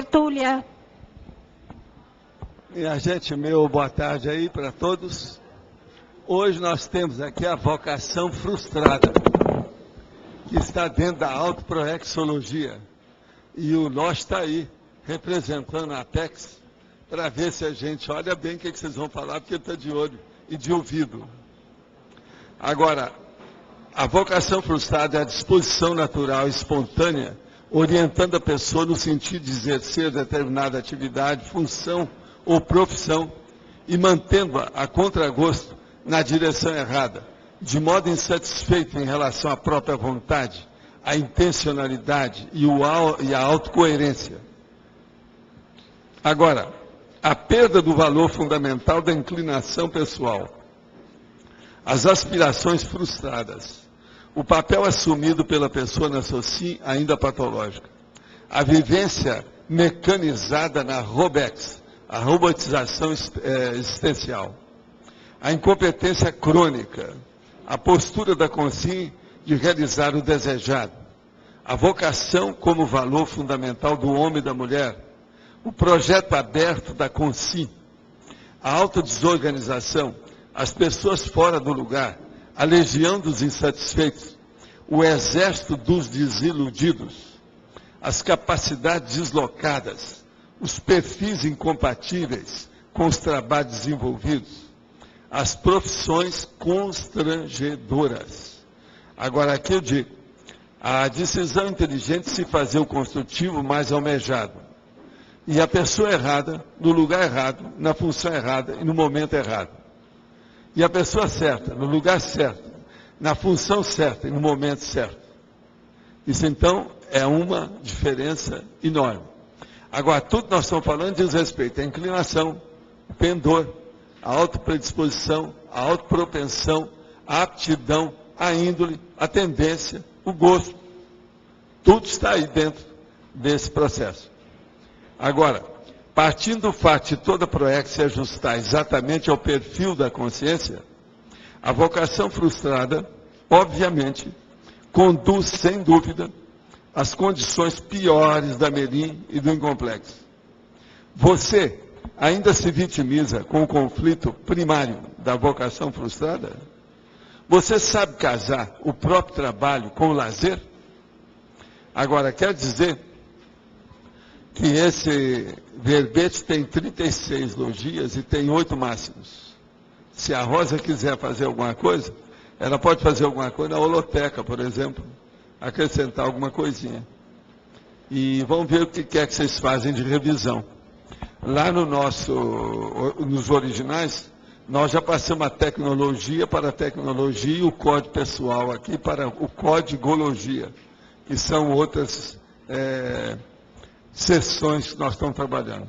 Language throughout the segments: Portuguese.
tertúlia. Minha gente, boa tarde aí para todos. Hoje nós temos aqui a vocação frustrada, que está dentro da autoproexologia. E o nós está aí, representando a Apex, para ver se a gente olha bem o que vocês vão falar, porque está de olho e de ouvido. Agora, a vocação frustrada é a disposição natural e espontânea, orientando a pessoa no sentido de exercer determinada atividade, função ou profissão, e mantendo-a a contragosto na direção errada, de modo insatisfeito em relação à própria vontade, à intencionalidade e à autocoerência. Agora, a perda do valor fundamental da inclinação pessoal, as aspirações frustradas, o papel assumido pela pessoa na sociedade ainda patológica, a vivência mecanizada na ROBEX, a robotização existencial, a incompetência crônica, a postura da consciência de realizar o desejado, a vocação como valor fundamental do homem e da mulher, o projeto aberto da consciência, a autodesorganização, as pessoas fora do lugar, a legião dos insatisfeitos, o exército dos desiludidos, as capacidades deslocadas, os perfis incompatíveis com os trabalhos desenvolvidos, as profissões constrangedoras. Agora, aqui eu digo, a decisão inteligente de se fazer o construtivo mais almejado. E a pessoa errada, no lugar errado, na função errada e no momento errado. E a pessoa certa, no lugar certo, na função certa e no momento certo. Isso, então, é uma diferença enorme. Agora, tudo que nós estamos falando diz respeito à inclinação, o pendor, a autopredisposição, a autopropensão, a aptidão, a índole, a tendência, o gosto. Tudo está aí dentro desse processo. Agora, partindo do fato de toda proex se ajustar exatamente ao perfil da consciência, a vocação frustrada, obviamente, conduz, sem dúvida, às condições piores da melim e do incomplexo. Você ainda se vitimiza com o conflito primário da vocação frustrada? Você sabe casar o próprio trabalho com o lazer? Agora, quer dizer que esse verbete tem 36 logias e tem 8 máximos. Se a Rosa quiser fazer alguma coisa, ela pode fazer alguma coisa na holoteca, por exemplo, acrescentar alguma coisinha. E vamos ver o que é que vocês fazem de revisão. Lá nos originais, nós já passamos a tecnologia para a tecnologia e o código pessoal aqui para o codigologia, que são outras sessões que nós estamos trabalhando.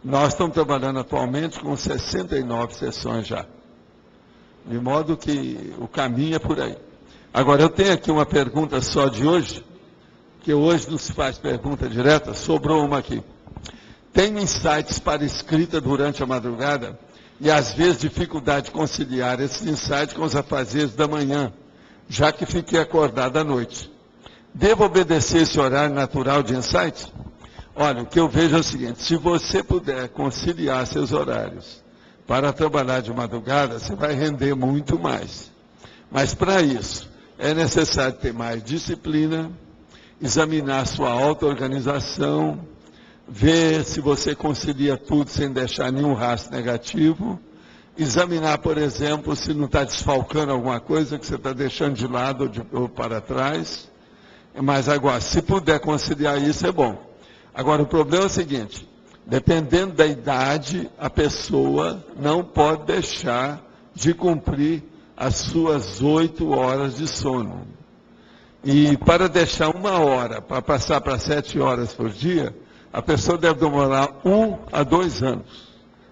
Nós estamos trabalhando atualmente com 69 sessões já. De modo que o caminho é por aí. Agora, eu tenho aqui uma pergunta só de hoje, que hoje não se faz pergunta direta, sobrou uma aqui. Tenho insights para escrita durante a madrugada e, às vezes, dificuldade de conciliar esses insights com os afazeres da manhã, já que fiquei acordado à noite. Devo obedecer esse horário natural de insights? Olha, o que eu vejo é o seguinte, se você puder conciliar seus horários para trabalhar de madrugada, você vai render muito mais. Mas, para isso, é necessário ter mais disciplina, examinar sua auto-organização, ver se você concilia tudo sem deixar nenhum rastro negativo, examinar, por exemplo, se não está desfalcando alguma coisa que você está deixando de lado ou para trás. Mas agora, se puder conciliar isso, é bom. Agora, o problema é o seguinte, dependendo da idade, a pessoa não pode deixar de cumprir as suas 8 horas de sono. E para deixar 1 hora, para passar para 7 horas por dia, a pessoa deve demorar 1 a 2 anos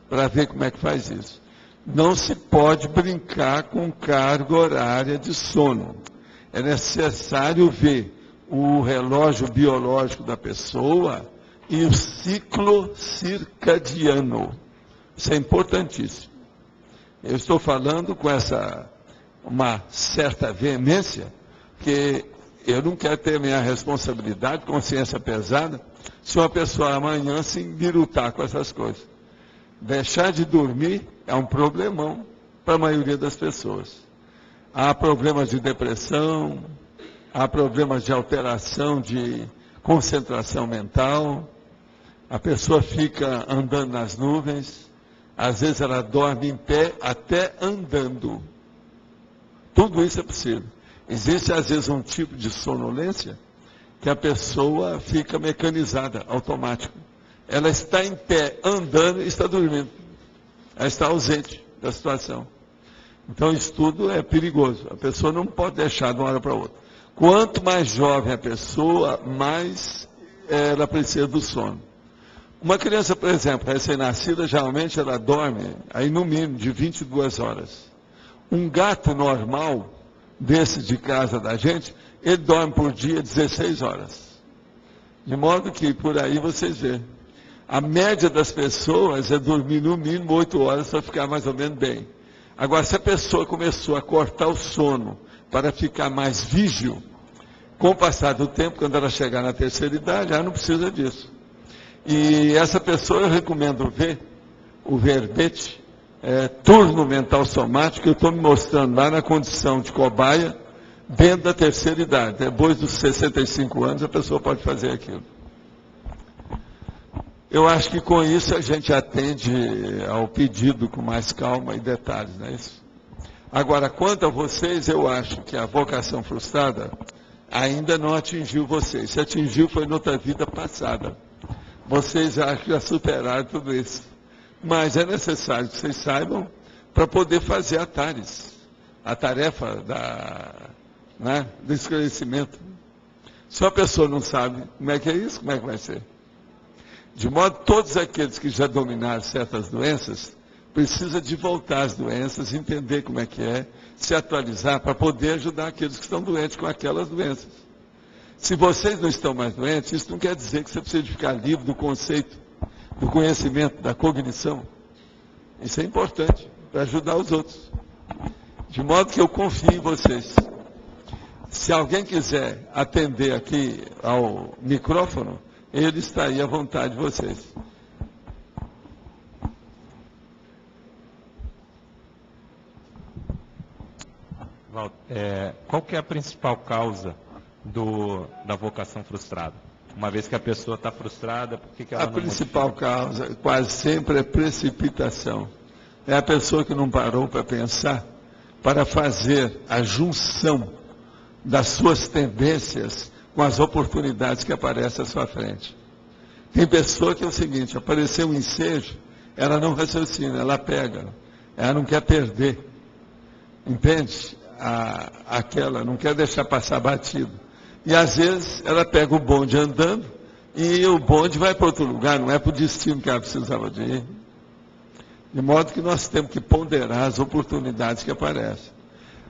para ver como é que faz isso. Não se pode brincar com carga horária de sono. É necessário ver o relógio biológico da pessoa e o ciclo circadiano. Isso é importantíssimo. Eu estou falando com uma certa veemência, que eu não quero ter minha responsabilidade, consciência pesada, se uma pessoa amanhã se embirutar com essas coisas. Deixar de dormir é um problemão para a maioria das pessoas. Há problemas de depressão, há problemas de alteração de concentração mental, a pessoa fica andando nas nuvens, às vezes ela dorme em pé até andando. Tudo isso é possível. Existe às vezes um tipo de sonolência que a pessoa fica mecanizada, automático. Ela está em pé, andando e está dormindo. Ela está ausente da situação. Então isso tudo é perigoso. A pessoa não pode deixar de uma hora para outra. Quanto mais jovem a pessoa, mais ela precisa do sono. Uma criança, por exemplo, recém-nascida, geralmente ela dorme, aí no mínimo, de 22 horas. Um gato normal, desse de casa da gente, ele dorme por dia 16 horas. De modo que por aí vocês veem. A média das pessoas é dormir no mínimo 8 horas para ficar mais ou menos bem. Agora, se a pessoa começou a cortar o sono para ficar mais vígil, com o passar do tempo, quando ela chegar na terceira idade, ela não precisa disso. E essa pessoa eu recomendo ver o verbete, turno mental somático, que eu estou me mostrando lá na condição de cobaia, dentro da terceira idade. Depois dos 65 anos, a pessoa pode fazer aquilo. Eu acho que com isso a gente atende ao pedido com mais calma e detalhes, não é isso? Agora, quanto a vocês, eu acho que a vocação frustrada ainda não atingiu vocês. Se atingiu, foi noutra vida passada. Vocês acham que já superaram tudo isso. Mas é necessário que vocês saibam para poder fazer a TARES, a tarefa do esclarecimento. Se uma pessoa não sabe como é que é isso, como é que vai ser? De modo que todos aqueles que já dominaram certas doenças, precisam de voltar às doenças, entender como é que é, se atualizar para poder ajudar aqueles que estão doentes com aquelas doenças. Se vocês não estão mais doentes, isso não quer dizer que você precisa de ficar livre do conceito, do conhecimento, da cognição. Isso é importante para ajudar os outros. De modo que eu confio em vocês. Se alguém quiser atender aqui ao micrófono, ele está aí à vontade de vocês. Qual que é a principal causa da vocação frustrada? Uma vez que a pessoa está frustrada, por que ela não modifica? A principal causa, quase sempre, é precipitação. É a pessoa que não parou para pensar, para fazer a junção das suas tendências com as oportunidades que aparecem à sua frente. Tem pessoa que é o seguinte, apareceu um ensejo, ela não raciocina, ela pega, ela não quer perder. Entende? Aquela, não quer deixar passar batido. E às vezes ela pega o bonde andando e o bonde vai para outro lugar, não é para o destino que ela precisava de ir. De modo que nós temos que ponderar as oportunidades que aparecem.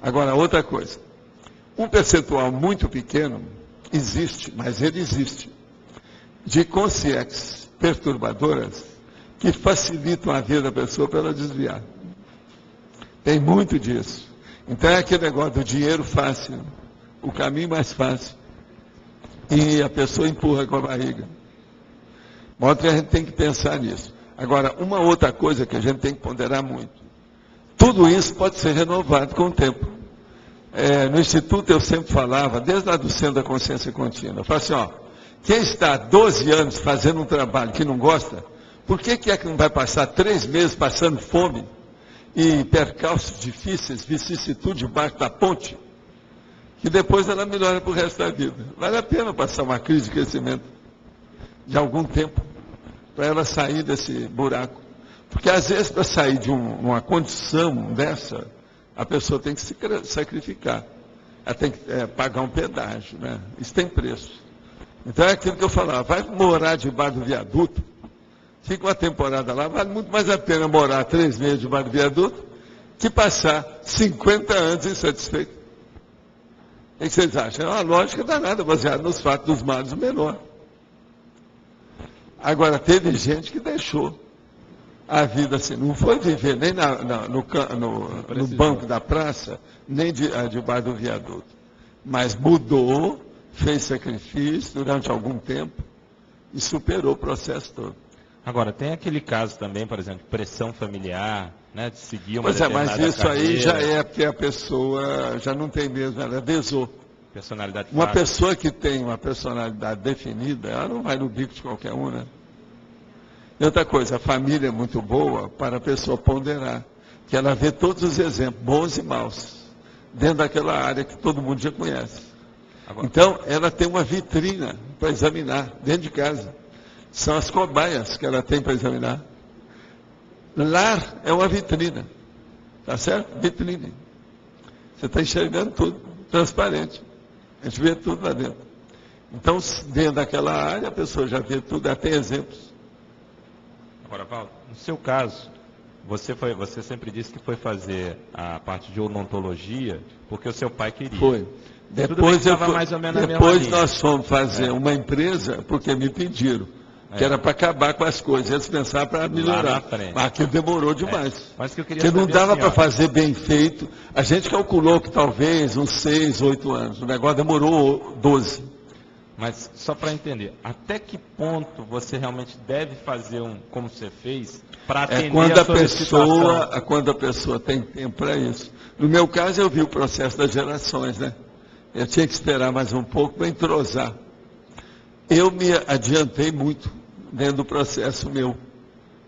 Agora, outra coisa. Um percentual muito pequeno existe, mas ele existe, de consciências perturbadoras que facilitam a vida da pessoa para ela desviar. Tem muito disso. Então é aquele negócio do dinheiro fácil, o caminho mais fácil. E a pessoa empurra com a barriga. De modo que a gente tem que pensar nisso. Agora, uma outra coisa que a gente tem que ponderar muito. Tudo isso pode ser renovado com o tempo. No Instituto eu sempre falava, desde lá do Centro da Consciência Contínua, eu falo assim, quem está há 12 anos fazendo um trabalho que não gosta, por que é que não vai passar 3 meses passando fome e percalços difíceis, vicissitude debaixo da ponte, que depois ela melhora para o resto da vida? Vale a pena passar uma crise de crescimento de algum tempo, para ela sair desse buraco. Porque às vezes para sair de uma condição dessa, a pessoa tem que se sacrificar. Ela tem que pagar um pedágio, né? Isso tem preço. Então é aquilo que eu falava, vai morar debaixo do viaduto, fica uma temporada lá, vale muito mais a pena morar 3 meses debaixo do viaduto, que passar 50 anos insatisfeito. O que vocês acham? É uma lógica danada, baseada nos fatos dos males, o menor. Agora, teve gente que deixou a vida assim, não foi viver nem no banco da praça, nem debaixo do viaduto, mas mudou fez sacrifício durante algum tempo e superou o processo todo. Agora, tem aquele caso também, por exemplo, pressão familiar, né, de seguir uma Pois é, mas isso carreira, aí já é porque a pessoa já não tem mesmo, ela desou. personalidade Uma frágil. pessoa que tem uma personalidade definida, ela não vai no bico de qualquer um, né? E outra coisa, a família é muito boa para a pessoa ponderar, que ela vê todos os exemplos, bons e maus, dentro daquela área que todo mundo já conhece. Agora, Então, ela tem uma vitrina para examinar dentro de casa. São as cobaias que ela tem para examinar. Lar é uma vitrina. Tá certo? Vitrine. Você está enxergando tudo, transparente. A gente vê tudo lá dentro. Então, dentro daquela área, a pessoa já vê tudo, ela tem exemplos. agora, Paulo, no seu caso, você sempre disse que foi fazer a parte de odontologia porque o seu pai queria. Foi. Depois, mais ou menos depois nós fomos fazer uma empresa, porque me pediram, que É. era para acabar com as coisas, eles pensaram para melhorar. na frente. Mas aquilo demorou demais. Mas que eu queria Porque não saber dava assim, para ó, fazer bem feito. A gente calculou que talvez uns 6, 8 anos. O negócio demorou 12. Mas só para entender, até que ponto você realmente deve fazer como você fez para atender É quando a solicitação? quando a pessoa tem tempo para isso. No meu caso, eu vi o processo das gerações, né? Eu tinha que esperar mais um pouco para entrosar. Eu me adiantei muito dentro do processo meu.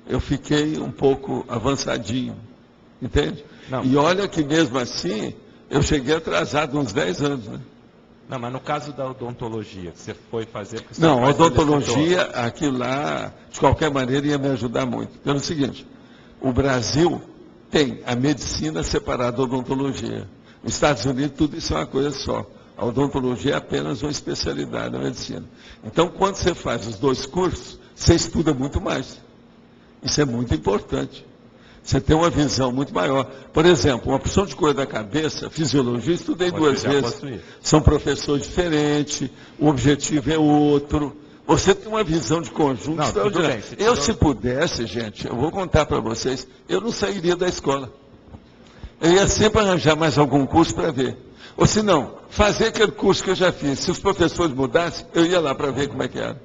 Eu fiquei um pouco avançadinho, entende? Não. E olha que mesmo assim, eu cheguei atrasado uns 10 anos, né? Não, mas no caso da odontologia, que você foi fazer... porque seu Não, a pai odontologia, aquilo lá, de qualquer maneira, ia me ajudar muito. Pelo seguinte, o Brasil tem a medicina separada da odontologia. Nos Estados Unidos, tudo isso é uma coisa só. A odontologia é apenas uma especialidade da medicina. Então, quando você faz os dois cursos, você estuda muito mais. Isso é muito importante. Você tem uma visão muito maior. Por exemplo, uma opção de cor da cabeça, fisiologia, estudei Você 2 já vezes. possui. São professores diferentes, o objetivo é outro. Você tem uma visão de conjunto Não, tudo extraordinária. bem, você Eu, tirou- se pudesse, gente, eu vou contar para vocês, eu não sairia da escola. Eu ia sempre arranjar mais algum curso para ver. Ou se não, fazer aquele curso que eu já fiz. Se os professores mudassem, eu ia lá para ver como é que era.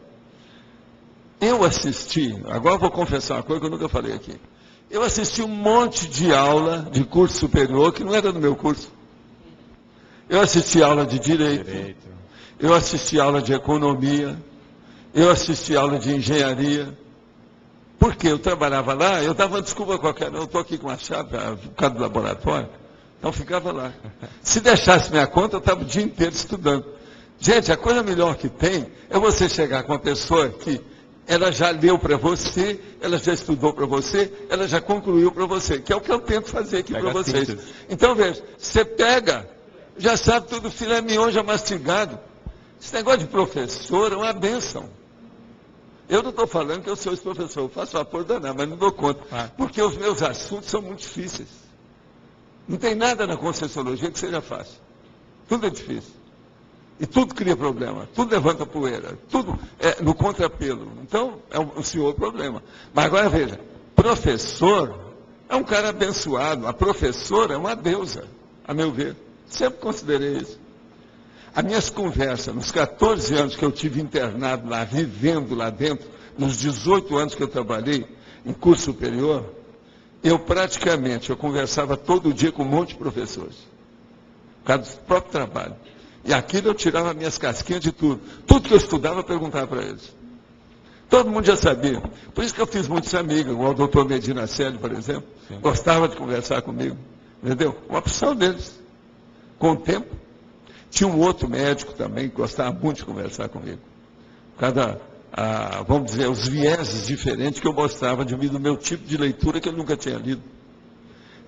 Eu assisti, agora eu vou confessar uma coisa que eu nunca falei aqui. Eu assisti um monte de aula de curso superior que não era do meu curso. Eu assisti aula de direito, eu assisti aula de economia, eu assisti aula de engenharia. Porque eu trabalhava lá, eu dava uma desculpa qualquer, eu estou aqui com a chave, por causa do laboratório, então ficava lá. Se deixasse minha conta, eu estava o dia inteiro estudando. Gente, a coisa melhor que tem é você chegar com uma pessoa que ela já leu para você, ela já estudou para você, ela já concluiu para você, que é o que eu tento fazer aqui para vocês. síntese. Então, veja, você pega, já sabe tudo, filé mignon já mastigado. Esse negócio de professor é uma bênção. Eu não estou falando que eu sou esse professor, eu faço vapor danado, mas não dou conta. Porque os meus assuntos são muito difíceis. Não tem nada na Conscienciologia que seja fácil. Tudo é difícil. E tudo cria problema, tudo levanta poeira, tudo é no contrapelo. Então, é um senhor problema. Mas agora veja, professor é um cara abençoado, a professora é uma deusa, a meu ver. Sempre considerei isso. As minhas conversas, nos 14 anos que eu tive internado lá, vivendo lá dentro, nos 18 anos que eu trabalhei em curso superior, eu conversava todo dia com um monte de professores, por causa do próprio trabalho. E aquilo eu tirava minhas casquinhas de tudo. Tudo que eu estudava, eu perguntava para eles. Todo mundo já sabia. Por isso que eu fiz muitos amigos, igual o doutor Medina Célio, por exemplo, Sim. gostava de conversar comigo. Entendeu? Uma opção deles. Com o tempo. Tinha um outro médico também que gostava muito de conversar comigo. Vamos dizer, os vieses diferentes que eu mostrava de mim, do meu tipo de leitura que ele nunca tinha lido.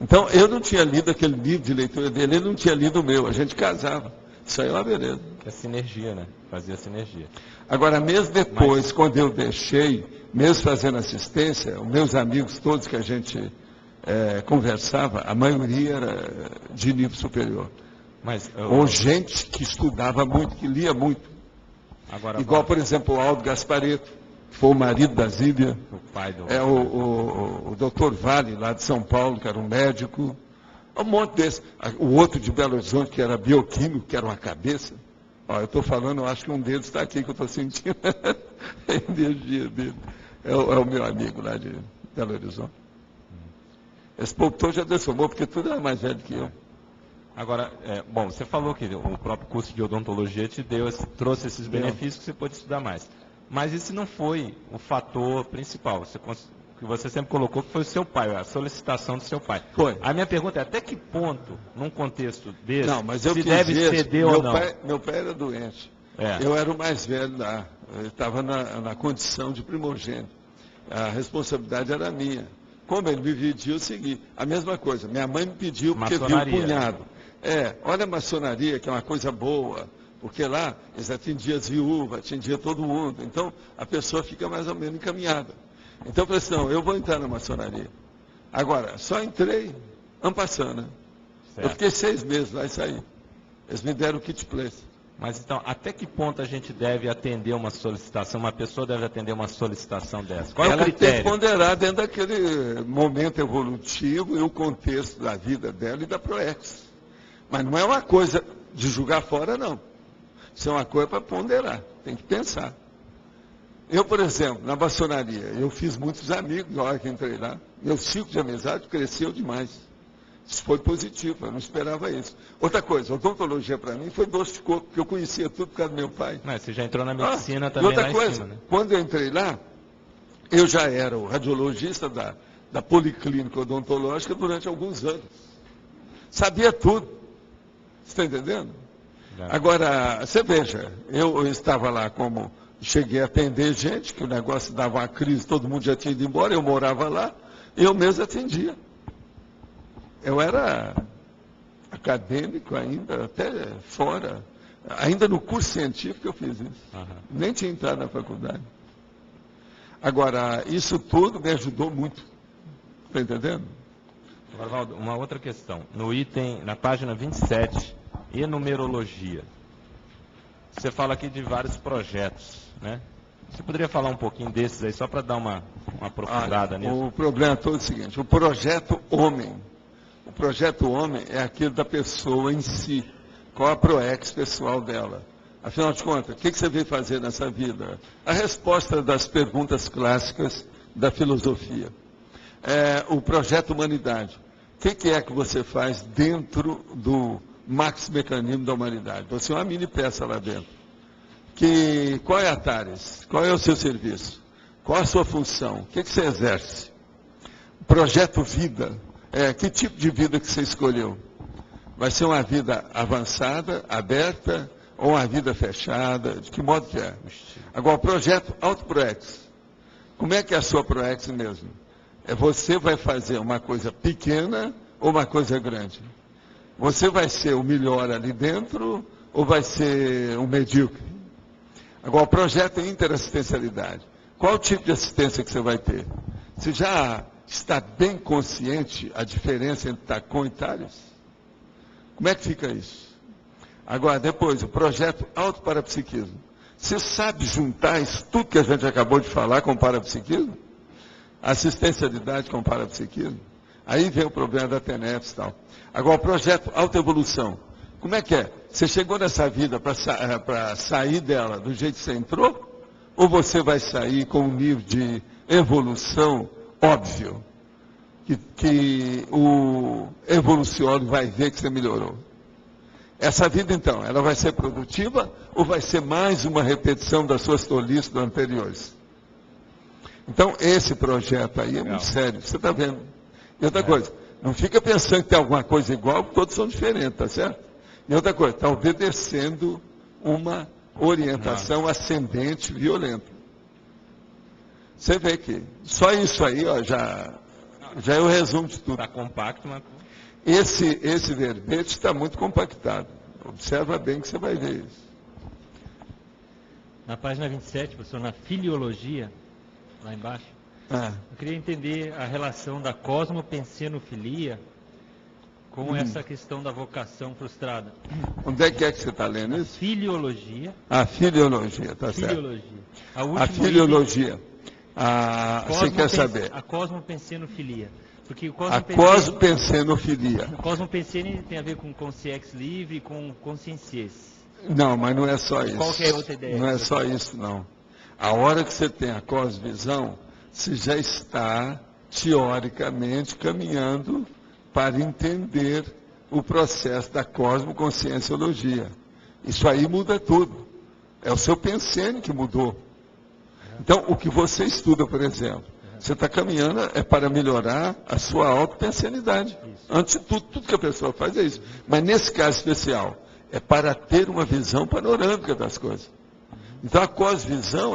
Então, eu não tinha lido aquele livro de leitura dele, ele não tinha lido o meu, a gente casava. Isso aí é uma beleza. É sinergia, né? Fazia sinergia. Agora, mesmo depois, quando eu deixei, mesmo fazendo assistência, os meus amigos todos que a gente conversava, a maioria era de nível superior. Mas, Ou gente que estudava muito, que lia muito. agora, Igual, por exemplo, o Aldo Gasparetto, que foi o marido da Zíbia. o pai do... O doutor Vale, lá de São Paulo, que era um médico. Um monte desse. O outro de Belo Horizonte, que era bioquímico, que era uma cabeça. Ó, eu estou falando, eu acho que um deles está aqui, que eu estou sentindo a energia dele. É o meu amigo lá de Belo Horizonte. Esse povo todo já dessomou, porque tudo é mais velho que eu. Agora, bom, você falou que o próprio curso de odontologia trouxe esses benefícios que você pôde estudar mais. Mas esse não foi o fator principal. Que você sempre colocou que foi o seu pai, a solicitação do seu pai. Foi. A minha pergunta é, até que ponto, num contexto desse, não, mas eu se deve ceder ou não? Meu pai era doente. É. Eu era o mais velho lá. Eu estava na condição de primogênito. A responsabilidade era minha. Como ele me pediu, eu segui. A mesma coisa. Minha mãe me pediu porque viu o cunhado. Olha a maçonaria, que é uma coisa boa. Porque lá eles atendiam as viúvas, atendiam todo mundo. Então, a pessoa fica mais ou menos encaminhada. Então, eu falei assim, não, eu vou entrar na maçonaria. Agora, só entrei, ano passando, né? Eu fiquei 6 meses lá e saí. Eles me deram o kit place. Mas então, até que ponto a gente deve atender uma solicitação, uma pessoa deve atender uma solicitação dessa? Qual é o critério? Ela tem que ponderar dentro daquele momento evolutivo e o contexto da vida dela e da ProEx. Mas não é uma coisa de jogar fora, não. Isso é uma coisa para ponderar, tem que pensar. Eu, por exemplo, na maçonaria, eu fiz muitos amigos na hora que entrei lá. Meu ciclo de amizade cresceu demais. Isso foi positivo, eu não esperava isso. Outra coisa, odontologia para mim foi doce de coco, porque eu conhecia tudo por causa do meu pai. Mas você já entrou na medicina também outra lá coisa, em cima, né? Quando eu entrei lá, eu já era o radiologista da Policlínica Odontológica durante alguns anos. Sabia tudo. Você está entendendo? Agora, você veja, eu estava lá como... Cheguei a atender gente, que o negócio dava uma crise, todo mundo já tinha ido embora, eu morava lá, eu mesmo atendia. Eu era acadêmico ainda, até fora, ainda no curso científico eu fiz isso. Nem tinha entrado na faculdade. Agora, isso tudo me ajudou muito. Está entendendo? Agora, Valdo, uma outra questão. No item, na página 27, enumerologia. Você fala aqui de vários projetos, né? Você poderia falar um pouquinho desses aí, só para dar uma aprofundada nisso? O problema todo é o seguinte, o projeto homem. O projeto homem é aquilo da pessoa em si. Qual a ProEx pessoal dela? Afinal de contas, o que você veio fazer nessa vida? A resposta das perguntas clássicas da filosofia. O projeto humanidade. O que é que você faz dentro do max mecanismo da humanidade? Você é uma mini peça lá dentro. Qual é a Tares? Qual é o seu serviço? Qual a sua função? O que você exerce? Projeto vida. Que tipo de vida que você escolheu? Vai ser uma vida avançada, aberta, ou uma vida fechada? De que modo que é? Agora, o projeto AutoProEx. Como é que é a sua ProEx mesmo? Você vai fazer uma coisa pequena ou uma coisa grande? Você vai ser o melhor ali dentro ou vai ser um medíocre? Agora, o projeto é interassistencialidade. Qual o tipo de assistência que você vai ter? Você já está bem consciente a diferença entre TACOM e TARES? Como é que fica isso? Agora, depois, o projeto autoparapsiquismo. Você sabe juntar isso tudo que a gente acabou de falar com o parapsiquismo? Assistencialidade com o parapsiquismo? Aí vem o problema da TENEPS e tal. Agora, o projeto autoevolução. Como é que é? Você chegou nessa vida para sair dela do jeito que você entrou? Ou você vai sair com um nível de evolução óbvio? Que o evoluciólogo vai ver que você melhorou. Essa vida, então, ela vai ser produtiva ou vai ser mais uma repetição das suas tolices anteriores? Então, esse projeto aí é muito sério. Você está vendo? E outra coisa, não fica pensando que tem alguma coisa igual, todos são diferentes, tá certo? E outra coisa, está obedecendo uma orientação ascendente violenta. Você vê que só isso aí, ó, já é o resumo de tudo. Está compacto, mas... Esse verbete está muito compactado. Observa bem que você vai ver isso. Na página 27, professor, na filiologia, lá embaixo, eu queria entender a relação da cosmopensenofilia com essa questão da vocação frustrada. Onde é que você está lendo isso? Filiologia. A filiologia, está certo. Filiologia. A filiologia. Você quer saber? A cosmopensenofilia. Porque o a cosmopensenofilia. A cosmopensene tem a ver com consciência livre e com consciências. Não, mas não é só isso. Qual que é a outra ideia? Não é só isso, não. A hora que você tem a cosmovisão, você já está, teoricamente, caminhando para entender o processo da cosmoconscienciologia. Isso aí muda tudo. É o seu pensene que mudou. Então, o que você estuda, por exemplo, você está caminhando é para melhorar a sua autopensenidade. Antes de tudo, tudo que a pessoa faz é isso. Mas nesse caso especial, é para ter uma visão panorâmica das coisas. Então, a cosvisão,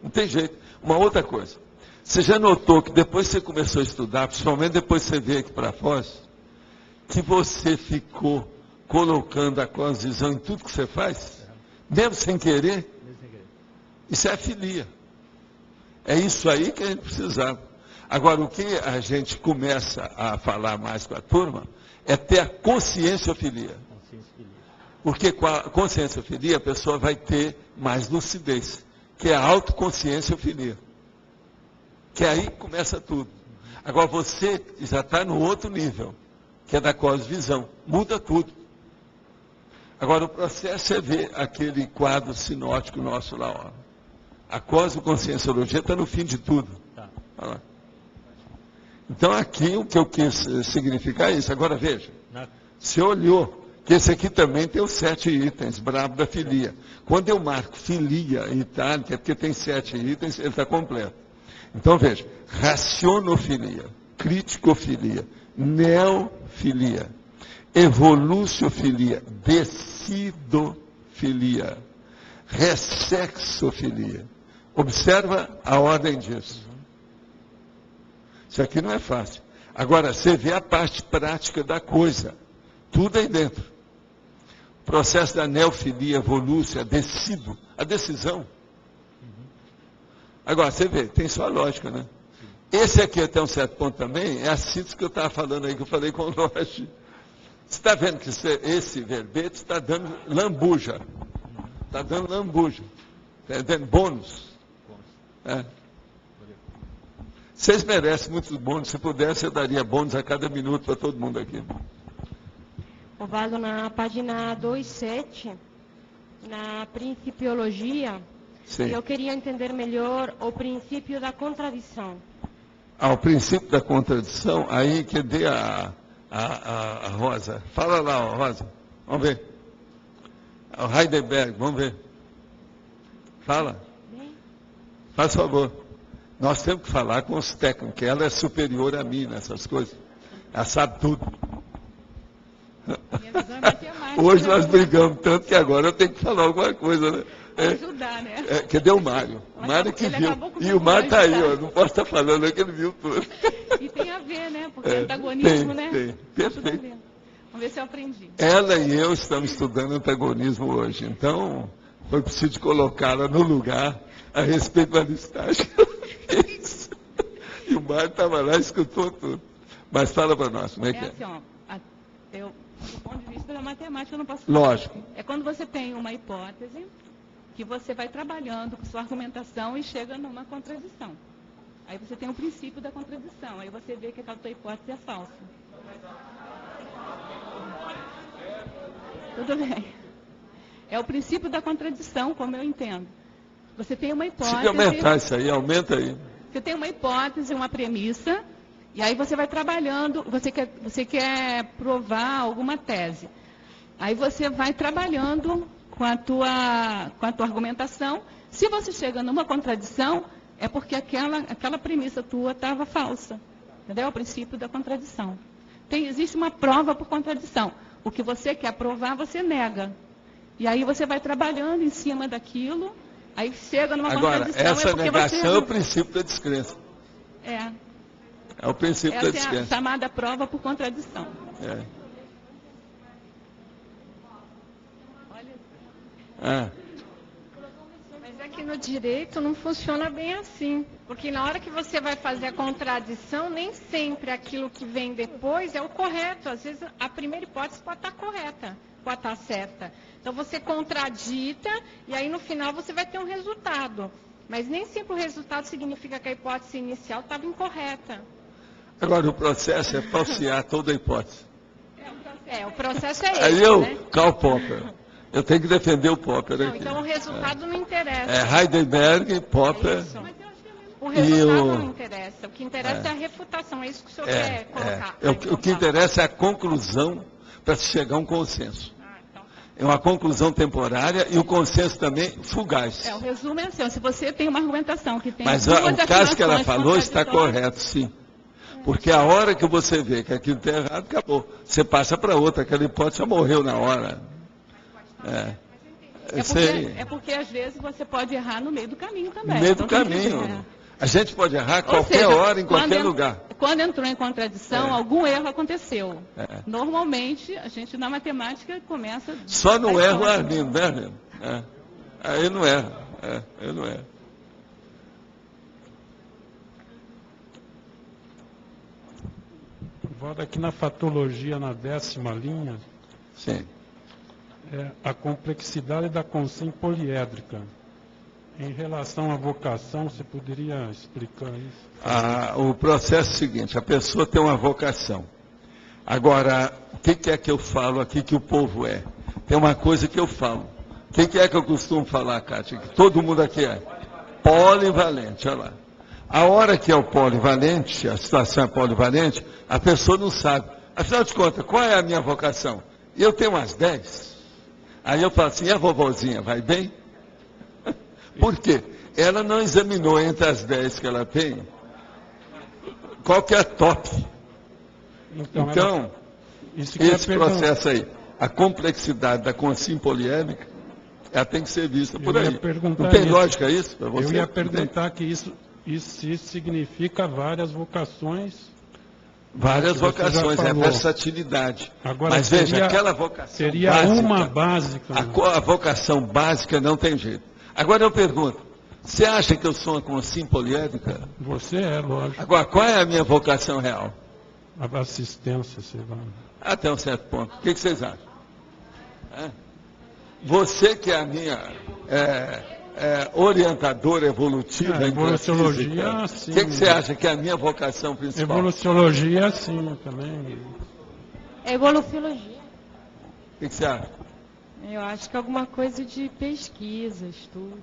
não tem jeito. Uma outra coisa. Você já notou que depois que você começou a estudar, principalmente depois que você veio aqui para Foz, que você ficou colocando a cosvisão em tudo que você faz? Mesmo sem querer? Isso é filia. É isso aí que a gente precisava. Agora, o que a gente começa a falar mais com a turma é ter a consciência-filia. Porque com a consciência-filia a pessoa vai ter mais lucidez, que é a autoconsciência-filia. Que aí começa tudo. Agora, você já está no outro nível, que é da cosvisão. Muda tudo. Agora, o processo é ver aquele quadro sinótico nosso lá, ó. A cosmoconscienciologia está no fim de tudo. Tá. Olha lá. Então, aqui, o que eu quis significar é isso. Agora, veja. Você olhou que esse aqui também tem os 7 itens, brabo da filia. Quando eu marco filia em itálica, é porque tem 7 itens, ele está completo. Então, veja. Racionofilia, criticofilia, neofilia, evoluciofilia, decidofilia, ressexofilia. Observa a ordem disso. Isso aqui não é fácil. Agora, você vê a parte prática da coisa. Tudo aí dentro. O processo da neofilia, evolúcia, a decisão. Agora, você vê, tem sua lógica, né? Esse aqui, até um certo ponto também, é a síntese que eu estava falando aí, que eu falei com o Lodge. Você está vendo que esse verbete está dando lambuja. Está dando lambuja. Está dando bônus. É. Vocês merecem muitos bônus. Se pudesse, eu daria bônus a cada minuto para todo mundo aqui. Osvaldo, na página 27, na principiologia, sim, eu queria entender melhor o princípio da contradição. O princípio da contradição, aí que dê a Rosa. Fala lá, Rosa. Vamos ver. O Heidelberg, vamos ver. Fala. Faz favor. Nós temos que falar com os técnicos, que ela é superior a mim nessas coisas. Ela sabe tudo. Hoje nós brigamos tanto que agora eu tenho que falar alguma coisa, né? Ajudar, né? Cadê o Mário? O Mário que viu. E o Mário está aí, ó. Não posso estar falando, é que ele viu tudo. E tem a ver, né? Porque antagonismo, né? Tem. Perfeito. Vamos ver se eu aprendi. Ela e eu estamos estudando antagonismo hoje. Então, foi preciso colocá-la no lugar a respeito da listagem. E o Mário estava lá e escutou tudo. Mas fala para nós, como é que é? Assim, ó, do ponto de vista da matemática, eu não posso falar. Lógico. É quando você tem uma hipótese, que você vai trabalhando com sua argumentação e chega numa contradição. Aí você tem o princípio da contradição. Aí você vê que aquela tua hipótese é falsa. Tudo bem. É o princípio da contradição, como eu entendo. Você tem uma hipótese... Se aumentar isso aí, aumenta aí. Você tem uma hipótese, uma premissa, e aí você vai trabalhando, você quer provar alguma tese. Aí você vai trabalhando com a tua argumentação. Se você chega numa contradição, é porque aquela premissa tua estava falsa. Entendeu? É o princípio da contradição. Existe uma prova por contradição. O que você quer provar, você nega. E aí você vai trabalhando em cima daquilo, aí chega numa contradição. Agora, essa negação é o princípio da descrença. É. É o princípio da descrença. Essa é a chamada prova por contradição. É. Mas é que no direito não funciona bem assim. Porque na hora que você vai fazer a contradição, nem sempre aquilo que vem depois é o correto. Às vezes a primeira hipótese pode estar correta, pode estar certa. Então você contradita e aí no final você vai ter um resultado. Mas nem sempre o resultado significa que a hipótese inicial estava incorreta. Agora, o processo é falsear toda a hipótese. O processo é esse, aí né? Karl Popper. Eu tenho que defender o Popper aqui. Então o resultado não interessa. Heidelberg, Popper. O resultado não interessa. O que interessa é a refutação. É isso que o senhor quer colocar. O que interessa é a conclusão para se chegar a um consenso. É uma conclusão temporária e o consenso também fugaz. O resumo é assim, se você tem uma argumentação que tem... Mas o caso que ela falou está correto, sim. Porque a hora que você vê que aquilo está errado, acabou. Você passa para outra, aquela hipótese já morreu na hora. É porque às vezes você pode errar no meio do caminho também. No meio do caminho. A gente pode errar a qualquer hora, em qualquer lugar. Quando entrou em contradição, algum erro aconteceu. Normalmente, a gente na matemática começa... Só no erro o Arlindo, né, Arlindo? Aí não erra. Ele não erra. Volta aqui na fatologia, na 10ª linha. Sim. A complexidade da consciência poliédrica. Em relação à vocação, você poderia explicar isso? O processo é o seguinte, a pessoa tem uma vocação. Agora, o que é que eu falo aqui que o povo é? Tem uma coisa que eu falo. O que é que eu costumo falar, Kátia? Que todo mundo aqui é polivalente, olha lá. A hora que é o polivalente, a situação é polivalente, a pessoa não sabe. Afinal de contas, qual é a minha vocação? E eu tenho umas 10. Aí eu falo assim, e a vovozinha, vai bem? Por quê? Ela não examinou entre as 10 que ela tem, qual que é a top. Então esse processo aí, a complexidade da consciência poliédrica, ela tem que ser vista por aí. Não tem lógica isso para você? Eu ia perguntar que isso significa várias vocações. Várias vocações, é versatilidade. Agora, mas veja, aquela vocação seria básica, uma básica. A vocação básica não tem jeito. Agora eu pergunto, você acha que eu sou uma consciência poliédrica? Você é, lógico. Agora, qual é a minha vocação real? A assistência, sei lá. Até um certo ponto. O que vocês acham? Você que é a minha orientadora evolutiva, evoluciologia, sim. O que você acha que é a minha vocação principal? Evoluciologia, sim, também. Evoluciologia. O que você acha? Eu acho que é alguma coisa de pesquisa, estudo.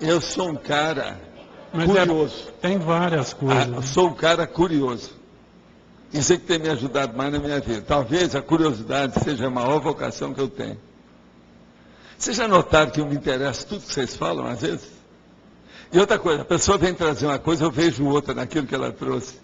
Eu sou um cara curioso. Tem várias coisas. Eu sou um cara curioso. Isso é que tem me ajudado mais na minha vida. Talvez a curiosidade seja a maior vocação que eu tenho. Vocês já notaram que eu me interesso tudo que vocês falam, às vezes? E outra coisa, a pessoa vem trazer uma coisa, eu vejo outra naquilo que ela trouxe.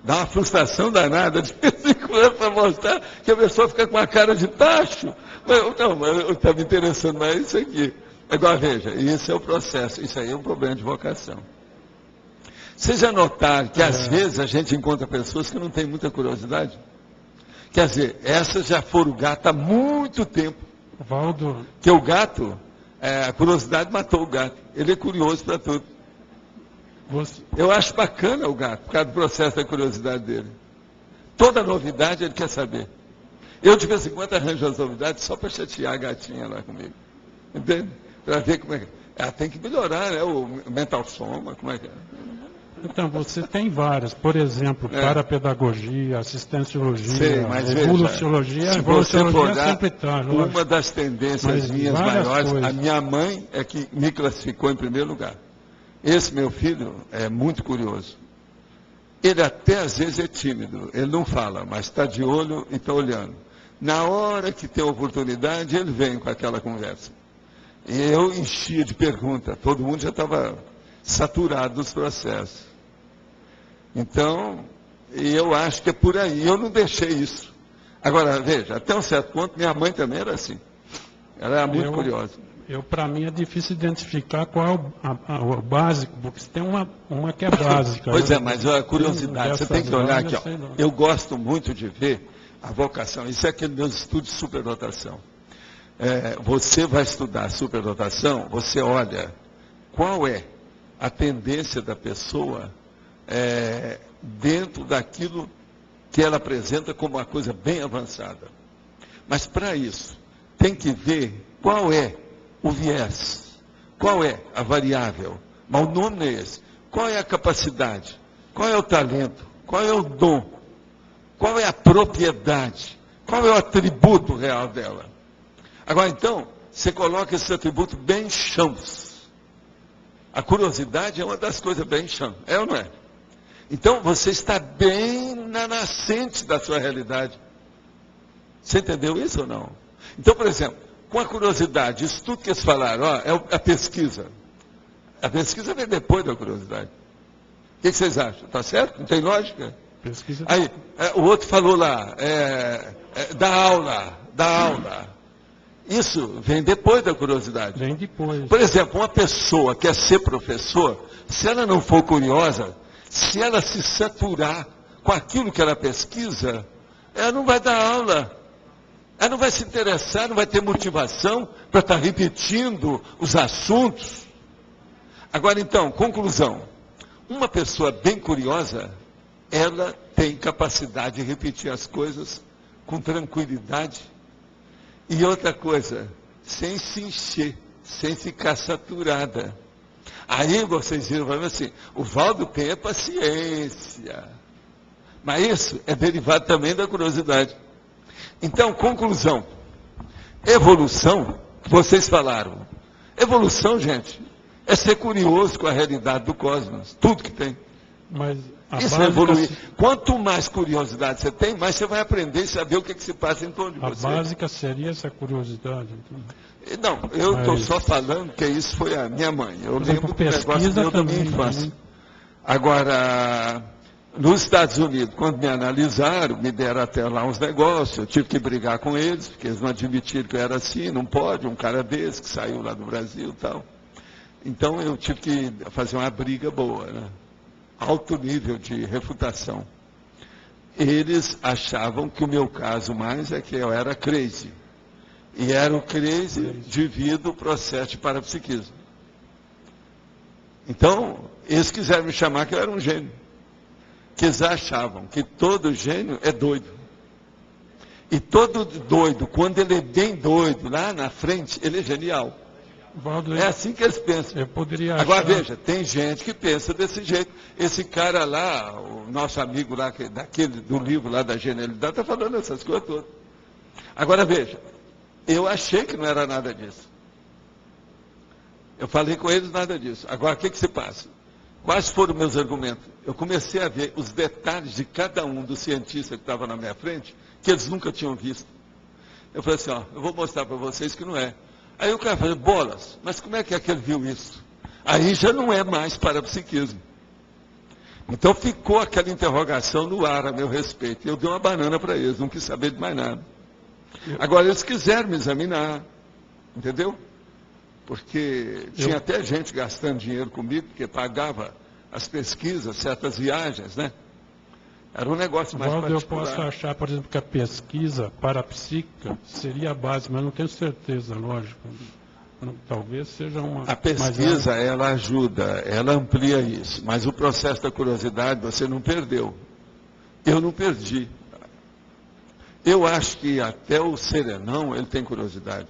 Dá uma frustração danada de vez em quando para mostrar que a pessoa fica com a cara de tacho. Mas está me interessando mais isso aqui. Agora veja, isso é o processo, isso aí é um problema de vocação. Vocês já notaram que às vezes a gente encontra pessoas que não têm muita curiosidade? Quer dizer, essas já foram o gato há muito tempo. Valdo. Que o gato, a curiosidade matou o gato. Ele é curioso para tudo. Eu acho bacana o gato, por causa do processo da curiosidade dele. Toda novidade ele quer saber. Eu, de vez em quando, arranjo as novidades só para chatear a gatinha lá comigo. Entende? Para ver como é que... Ela tem que melhorar, né? O mental soma, como é que é? Então, você tem várias. Por exemplo, parapedagogia, assistenciologia, evoluciologia. Se você for olhar, sempre está. Uma das tendências minhas maiores, a minha mãe é que me classificou em primeiro lugar. Esse meu filho é muito curioso. Ele até às vezes é tímido, ele não fala, mas está de olho e está olhando. Na hora que tem oportunidade, ele vem com aquela conversa. E eu enchia de perguntas, todo mundo já estava saturado dos processos. Então, eu acho que é por aí, eu não deixei isso. Agora, veja, até um certo ponto, minha mãe também era assim. Ela era muito curiosa. Para mim é difícil identificar qual é o básico, porque tem uma que é básica. Pois é, mas a curiosidade, você tem que olhar aqui. Ó. Eu gosto muito de ver a vocação, isso é aquele meu estudo de superdotação. Você vai estudar superdotação, você olha qual é a tendência da pessoa dentro daquilo que ela apresenta como uma coisa bem avançada. Mas para isso, tem que ver qual é o viés, qual é a variável, mas o nome não é esse. Qual é a capacidade, qual é o talento, qual é o dom Qual é a propriedade? Qual é o atributo real dela? Agora, então, você coloca esse atributo bem chãos. A curiosidade é uma das coisas bem chãos, é ou não é? Então, você está bem na nascente da sua realidade. Você entendeu isso ou não? Então, por exemplo, com a curiosidade, isso tudo que eles falaram, ó, é a pesquisa. A pesquisa vem depois da curiosidade. O que vocês acham? Está certo? Não tem lógica? Pesquisa. Aí, o outro falou lá, da aula. Isso vem depois da curiosidade. Vem depois. Por exemplo, uma pessoa que quer ser professor, se ela não for curiosa, se ela se saturar com aquilo que ela pesquisa, ela não vai dar aula. Ela não vai se interessar, não vai ter motivação para estar repetindo os assuntos. Agora, então, conclusão. Uma pessoa bem curiosa, ela tem capacidade de repetir as coisas com tranquilidade. E outra coisa, sem se encher, sem ficar saturada. Aí vocês viram, assim, o Valdo tem a paciência. Mas isso é derivado também da curiosidade. Então, conclusão. Evolução, que vocês falaram. Evolução, gente, é ser curioso com a realidade do cosmos. Tudo que tem. Mas isso é evoluir. Quanto mais curiosidade você tem, mais você vai aprender e saber o que se passa em torno de você. A básica seria essa curiosidade. Então. Não, eu estou só falando que isso foi a minha mãe. Eu lembro do negócio meu da minha infância. Agora, nos Estados Unidos, quando me analisaram, me deram até lá uns negócios, eu tive que brigar com eles, porque eles não admitiram que eu era assim, não pode, um cara desse que saiu lá do Brasil e tal. Então eu tive que fazer uma briga boa, né? Alto nível de refutação. Eles achavam que o meu caso mais é que eu era crazy. E era o crazy devido ao processo de parapsiquismo. Então, eles quiseram me chamar que eu era um gênio. Que eles achavam que todo gênio é doido. E todo doido, quando ele é bem doido, lá na frente, ele é genial. Valdo, é assim que eles pensam. Eu poderia Agora achar... veja, tem gente que pensa desse jeito. Esse cara lá, o nosso amigo lá, do livro lá da genialidade, está falando essas coisas todas. Agora veja, eu achei que não era nada disso. Eu falei com eles nada disso. Agora o que se passa? Quais foram meus argumentos? Eu comecei a ver os detalhes de cada um dos cientistas que estavam na minha frente, que eles nunca tinham visto. Eu falei assim, ó, eu vou mostrar para vocês que não é. Aí o cara falou, bolas, mas como é que ele viu isso? Aí já não é mais parapsiquismo. Então ficou aquela interrogação no ar a meu respeito. Eu dei uma banana para eles, não quis saber de mais nada. Agora eles quiseram me examinar, entendeu? Porque tinha até gente gastando dinheiro comigo, porque pagava as pesquisas, certas viagens, né? Era um negócio mais particular. Eu posso achar, por exemplo, que a pesquisa parapsíquica seria a base, mas não tenho certeza, lógico. Talvez seja uma... A pesquisa, ela ajuda, ela amplia isso. Mas o processo da curiosidade, você não perdeu. Eu não perdi. Eu acho que até o serenão, ele tem curiosidade.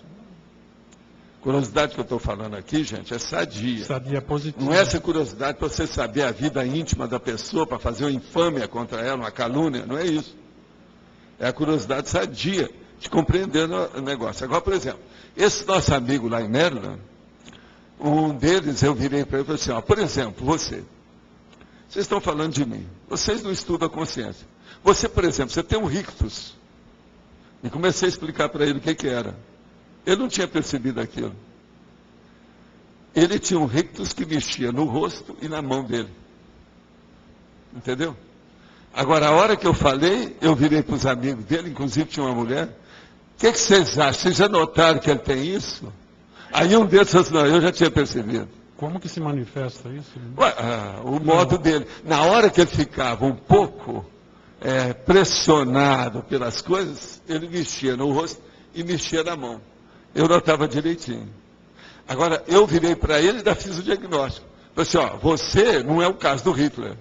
Curiosidade que eu estou falando aqui, gente, é sadia. Sadia positiva. Não é essa curiosidade para você saber a vida íntima da pessoa, para fazer uma infâmia contra ela, uma calúnia, não é isso. É a curiosidade sadia de compreender o negócio. Agora, por exemplo, esse nosso amigo lá em Maryland, um deles eu virei para ele e falei assim, ó, por exemplo, vocês estão falando de mim, vocês não estudam a consciência. Você, por exemplo, você tem um rictus. E comecei a explicar para ele o que era. Ele não tinha percebido aquilo. Ele tinha um rictus que mexia no rosto e na mão dele. Entendeu? Agora, a hora que eu falei, eu virei para os amigos dele, inclusive tinha uma mulher. O que vocês acham? Vocês já notaram que ele tem isso? Aí um deles falou assim, não, eu já tinha percebido. Como que se manifesta isso? Ué, o modo dele. Na hora que ele ficava um pouco pressionado pelas coisas, ele mexia no rosto e mexia na mão. Eu notava direitinho. Agora, eu virei para ele e ainda fiz o diagnóstico. Falei assim, ó, você não é o caso do Hitler.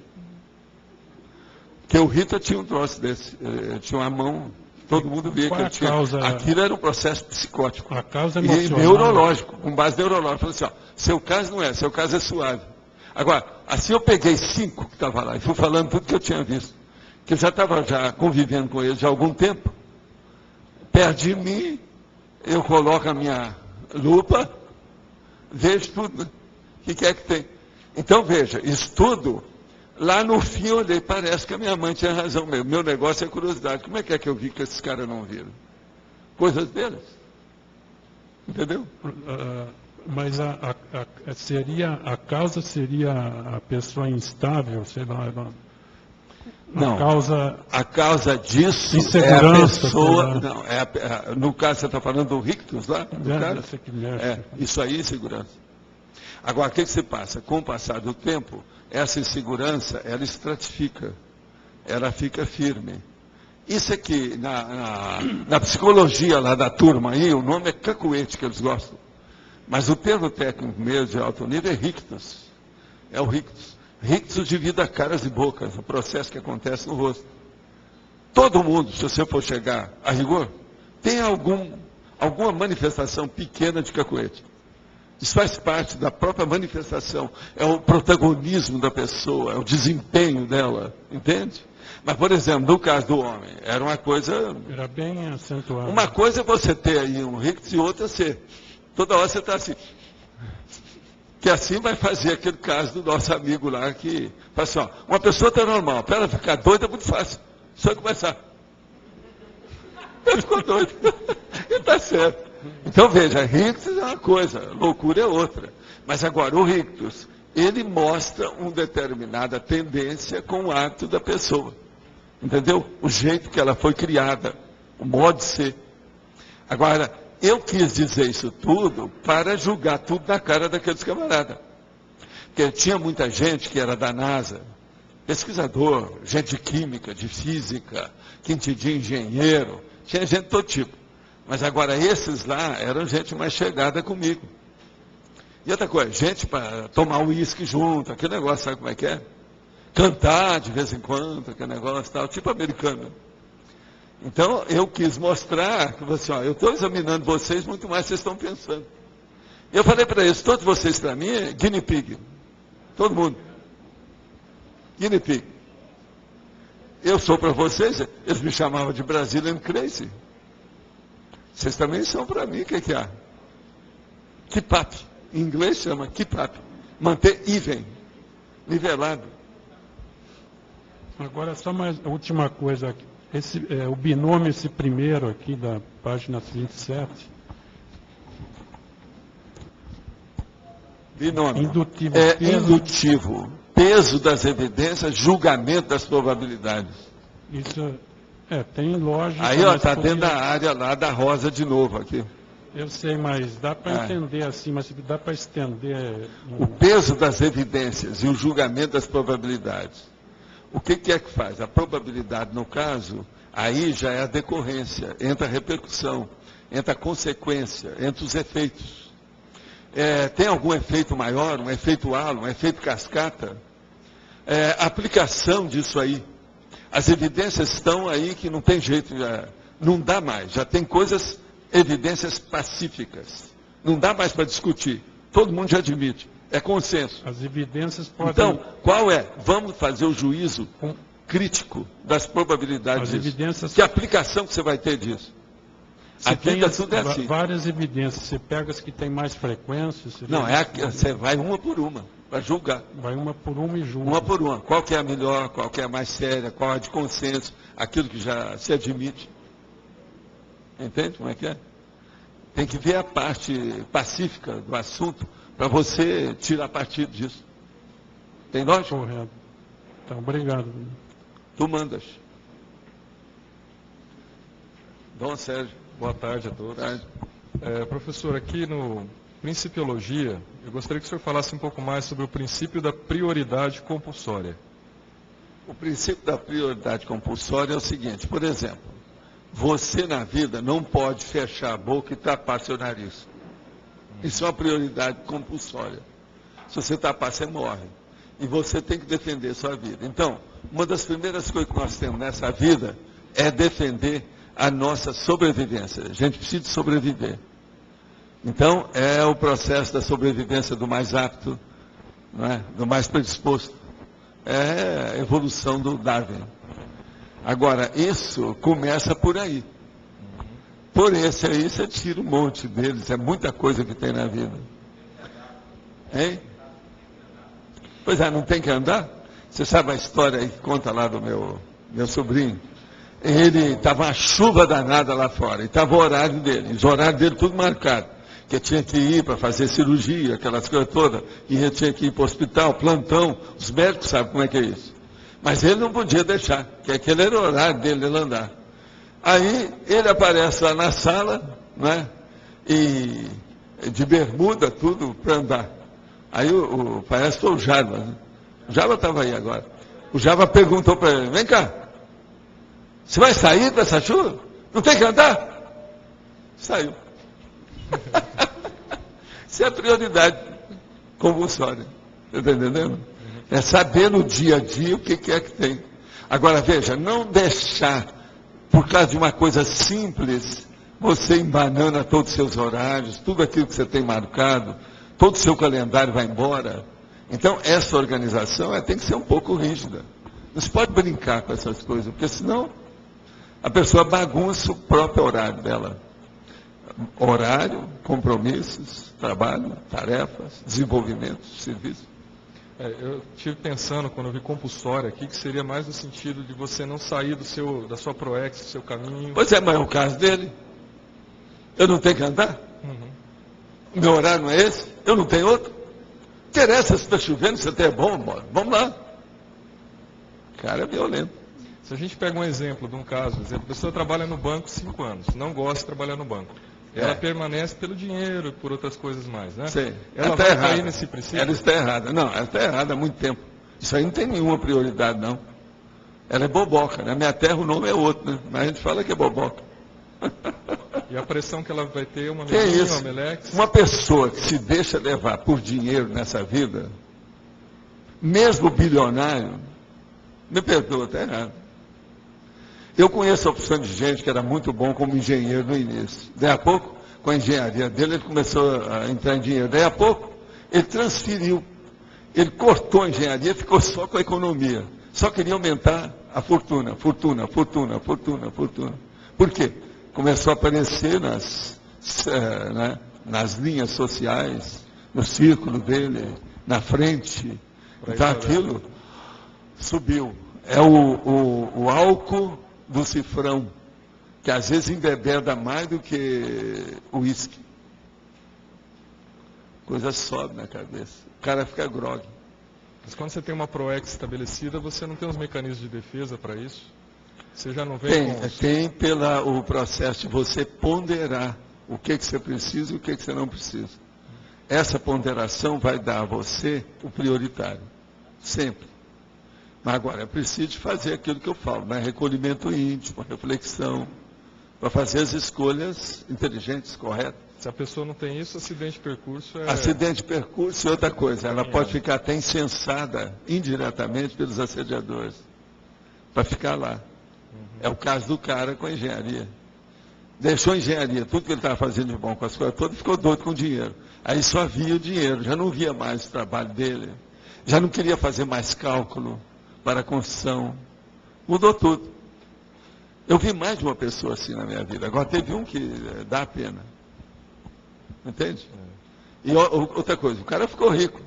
Porque o Hitler tinha um troço desse. Tinha uma mão, todo mundo via que ele tinha. Aquilo era um processo psicótico. A causa emocional. E neurológico, com base neurológica. Falei assim, ó, seu caso não é, seu caso é suave. Agora, assim eu peguei 5 que estavam lá e fui falando tudo que eu tinha visto. que eu já estava convivendo com eles há algum tempo, perto de mim, eu coloco a minha lupa, vejo tudo. O que é que tem? Então, veja, estudo, lá no fim eu olhei, parece que a minha mãe tinha razão mesmo. Meu negócio é curiosidade. Como é que eu vi que esses caras não viram? Coisas deles. Entendeu? Mas a causa seria a pessoa instável, sei lá. Não, a causa disso é a pessoa. Não, no caso, você está falando do rictus lá? Do cara? Isso aí é insegurança. Agora, o que se passa? Com o passar do tempo, essa insegurança, ela estratifica, ela fica firme. Isso aqui, na psicologia lá da turma aí, o nome é cacuete que eles gostam. Mas o termo técnico mesmo de alto nível é rictus. É o rictus. Rictus divide caras e bocas, o processo que acontece no rosto. Todo mundo, se você for chegar a rigor, tem alguma manifestação pequena de cacuete. Isso faz parte da própria manifestação. É o protagonismo da pessoa, é o desempenho dela, entende? Mas, por exemplo, no caso do homem, era uma coisa... Era bem acentuado. Uma coisa é você ter aí um rictus e outra é ser. Toda hora você está assim. Que assim vai fazer aquele caso do nosso amigo lá, que fala assim, ó, uma pessoa está normal, para ela ficar doida é muito fácil. Só começar. Ele ficou doido. Ele está certo. Então veja, rictus é uma coisa, loucura é outra. Mas agora, o rictus, ele mostra uma determinada tendência com o ato da pessoa. Entendeu? O jeito que ela foi criada, o modo de ser. Agora, eu quis dizer isso tudo para julgar tudo na cara daqueles camaradas. Porque tinha muita gente que era da NASA, pesquisador, gente de química, de física, quintidinho engenheiro, tinha gente de todo tipo. Mas agora esses lá eram gente mais chegada comigo. E outra coisa, gente para tomar uísque junto, aquele negócio, sabe como é que é? Cantar de vez em quando, aquele negócio tal, tipo americano. Então, eu quis mostrar que assim, ó, eu estou examinando vocês muito mais do que vocês estão pensando. Eu falei para eles, todos vocês para mim é guinea pig. Todo mundo. Guinea pig. Eu sou para vocês, eles me chamavam de Brazilian Crazy. Vocês também são para mim, o que há? Keep up. Em inglês chama keep up. Manter even. Nivelado. Agora, só mais a última coisa aqui. O binômio, esse primeiro aqui da página 27. Binômio. Indutivo. Indutivo. Peso das evidências, julgamento das probabilidades. Isso tem lógica. Aí, ó, está dentro da área lá da rosa de novo aqui. Eu sei, mas dá para entender assim, mas dá para estender. O peso das evidências e o julgamento das probabilidades. O que é que faz? A probabilidade, no caso, aí já é a decorrência, entra a repercussão, entra a consequência, entra os efeitos. Tem algum efeito maior, um efeito halo, um efeito cascata? A aplicação disso aí. As evidências estão aí que não tem jeito, não dá mais. Já tem coisas, evidências pacíficas. Não dá mais para discutir. Todo mundo já admite. É consenso. As evidências podem... Então, qual é? Vamos fazer o juízo crítico das probabilidades disso. Evidências... Que aplicação que você vai ter disso? A vida tudo é assim. Várias evidências. Você pega as que têm mais frequência... Não, você vai uma por uma, para julgar. Vai uma por uma e julga. Uma por uma. Qual que é a melhor, qual que é a mais séria, qual é a de consenso, aquilo que já se admite. Entende como é que é? Tem que ver a parte pacífica do assunto, para você tirar partido disso. Tem lógica? Correto. Então, obrigado. Tu mandas. Dom Sérgio. Boa tarde a todos. Boa tarde. Professor, aqui no Principiologia, eu gostaria que o senhor falasse um pouco mais sobre o princípio da prioridade compulsória. O princípio da prioridade compulsória é o seguinte, por exemplo, você na vida não pode fechar a boca e tapar seu nariz. Isso é uma prioridade compulsória. Se você tapar, você morre. E você tem que defender a sua vida. Então, uma das primeiras coisas que nós temos nessa vida é defender a nossa sobrevivência. A gente precisa sobreviver. Então, é o processo da sobrevivência do mais apto, não é? Do mais predisposto. É a evolução do Darwin. Agora, isso começa por aí. Por esse aí, você tira um monte deles. É muita coisa que tem na vida. Hein? Pois é, não tem que andar? Você sabe a história aí que conta lá do meu sobrinho? Ele estava uma chuva danada lá fora. E estava o horário dele. Os horários dele tudo marcado. Que tinha que ir para fazer cirurgia, aquelas coisas todas. E ele tinha que ir para o hospital, plantão. Os médicos sabem como é que é isso. Mas ele não podia deixar, que aquele era o horário dele, ele andar. Aí ele aparece lá na sala, né? E de bermuda, tudo para andar. Aí parece que foi o Java, né? O Java estava aí agora. O Java perguntou para ele, vem cá, você vai sair dessa chuva? Não tem que andar? Saiu. Isso é a prioridade compulsória. Está entendendo? É saber no dia a dia o que é que tem. Agora, veja, não deixar, por causa de uma coisa simples, você embanana todos os seus horários, tudo aquilo que você tem marcado, todo o seu calendário vai embora. Então, essa organização tem que ser um pouco rígida. Não se pode brincar com essas coisas, porque senão a pessoa bagunça o próprio horário dela. Horário, compromissos, trabalho, tarefas, desenvolvimento, serviço. Eu estive pensando, quando eu vi compulsória aqui, que seria mais no sentido de você não sair da sua ProEx, do seu caminho. Pois é, mas é o caso dele. Eu não tenho que andar? O meu horário não é esse? Eu não tenho outro? Interessa se está chovendo, se até é bom, vamos lá. O cara é violento. Se a gente pega um exemplo de um caso, a pessoa trabalha no banco 5 anos, não gosta de trabalhar no banco. Ela permanece pelo dinheiro e por outras coisas mais, né? Sim. Ela vai cair nesse princípio? Ela está errada. Não, ela está errada há muito tempo. Isso aí não tem nenhuma prioridade, não. Ela é boboca, né? Minha terra o nome é outro, né? Mas a gente fala que é boboca. E a pressão que ela vai ter, uma que é isso? Uma Melex? Uma pessoa que se deixa levar por dinheiro nessa vida, mesmo bilionário, me perdoa, está errado. Eu conheço a opção de gente que era muito bom como engenheiro no início. Daí a pouco, com a engenharia dele, ele começou a entrar em dinheiro. Daí a pouco, ele transferiu. Ele cortou a engenharia, ficou só com a economia. Só queria aumentar a fortuna. Por quê? Começou a aparecer nas linhas sociais, no círculo dele, na frente. Então aquilo subiu. É o álcool do cifrão, que às vezes embebeda mais do que o uísque. Coisa sobe na cabeça. O cara fica grogue. Mas quando você tem uma ProEx estabelecida, você não tem os mecanismos de defesa para isso? Você já não vem Tem o processo de você ponderar o que você precisa e o que você não precisa. Essa ponderação vai dar a você o prioritário. Sempre. Mas agora, é preciso fazer aquilo que eu falo, né? Recolhimento íntimo, reflexão, para fazer as escolhas inteligentes, corretas. Se a pessoa não tem isso, acidente de percurso é... Acidente de percurso é outra coisa. Ela pode ficar até incensada indiretamente pelos assediadores, para ficar lá. É o caso do cara com a engenharia. Deixou a engenharia, tudo que ele estava fazendo de bom com as coisas todas, ficou doido com o dinheiro. Aí só via o dinheiro, já não via mais o trabalho dele, já não queria fazer mais cálculo para a construção. Mudou tudo. Eu vi mais de uma pessoa assim na minha vida. Agora teve um que dá a pena. Entende? E outra coisa, o cara ficou rico.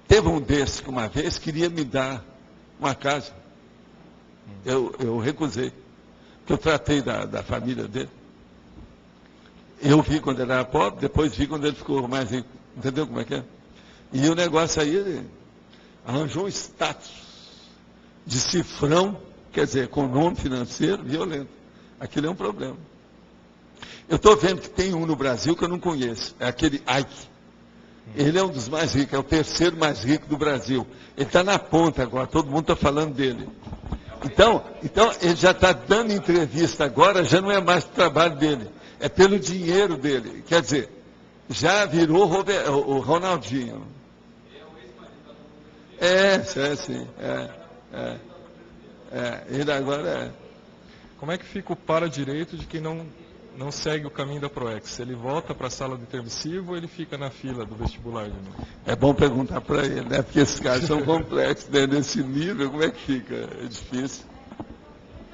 Teve um desses que uma vez queria me dar uma casa. Eu recusei. Porque eu tratei da família dele. Eu vi quando ele era pobre, depois vi quando ele ficou mais rico. Entendeu como é que é? E o negócio aí, ele arranjou um status de cifrão, quer dizer, com nome financeiro violento. Aquilo é um problema. Eu estou vendo que tem um no Brasil que eu não conheço. É aquele Ike. Ele é um dos mais ricos, é o terceiro mais rico do Brasil. Ele está na ponta agora, todo mundo está falando dele. Então, ele já está dando entrevista agora, já não é mais o trabalho dele. É pelo dinheiro dele. Quer dizer, já virou o Ronaldinho. Sim. Como é que fica o para-direito de quem não não segue o caminho da ProEx, ele volta para a sala de intermissivo ou ele fica na fila do vestibular de novo? É bom perguntar para ele, né? Porque esses caras são complexos, né? Nesse nível, como é que fica? É difícil.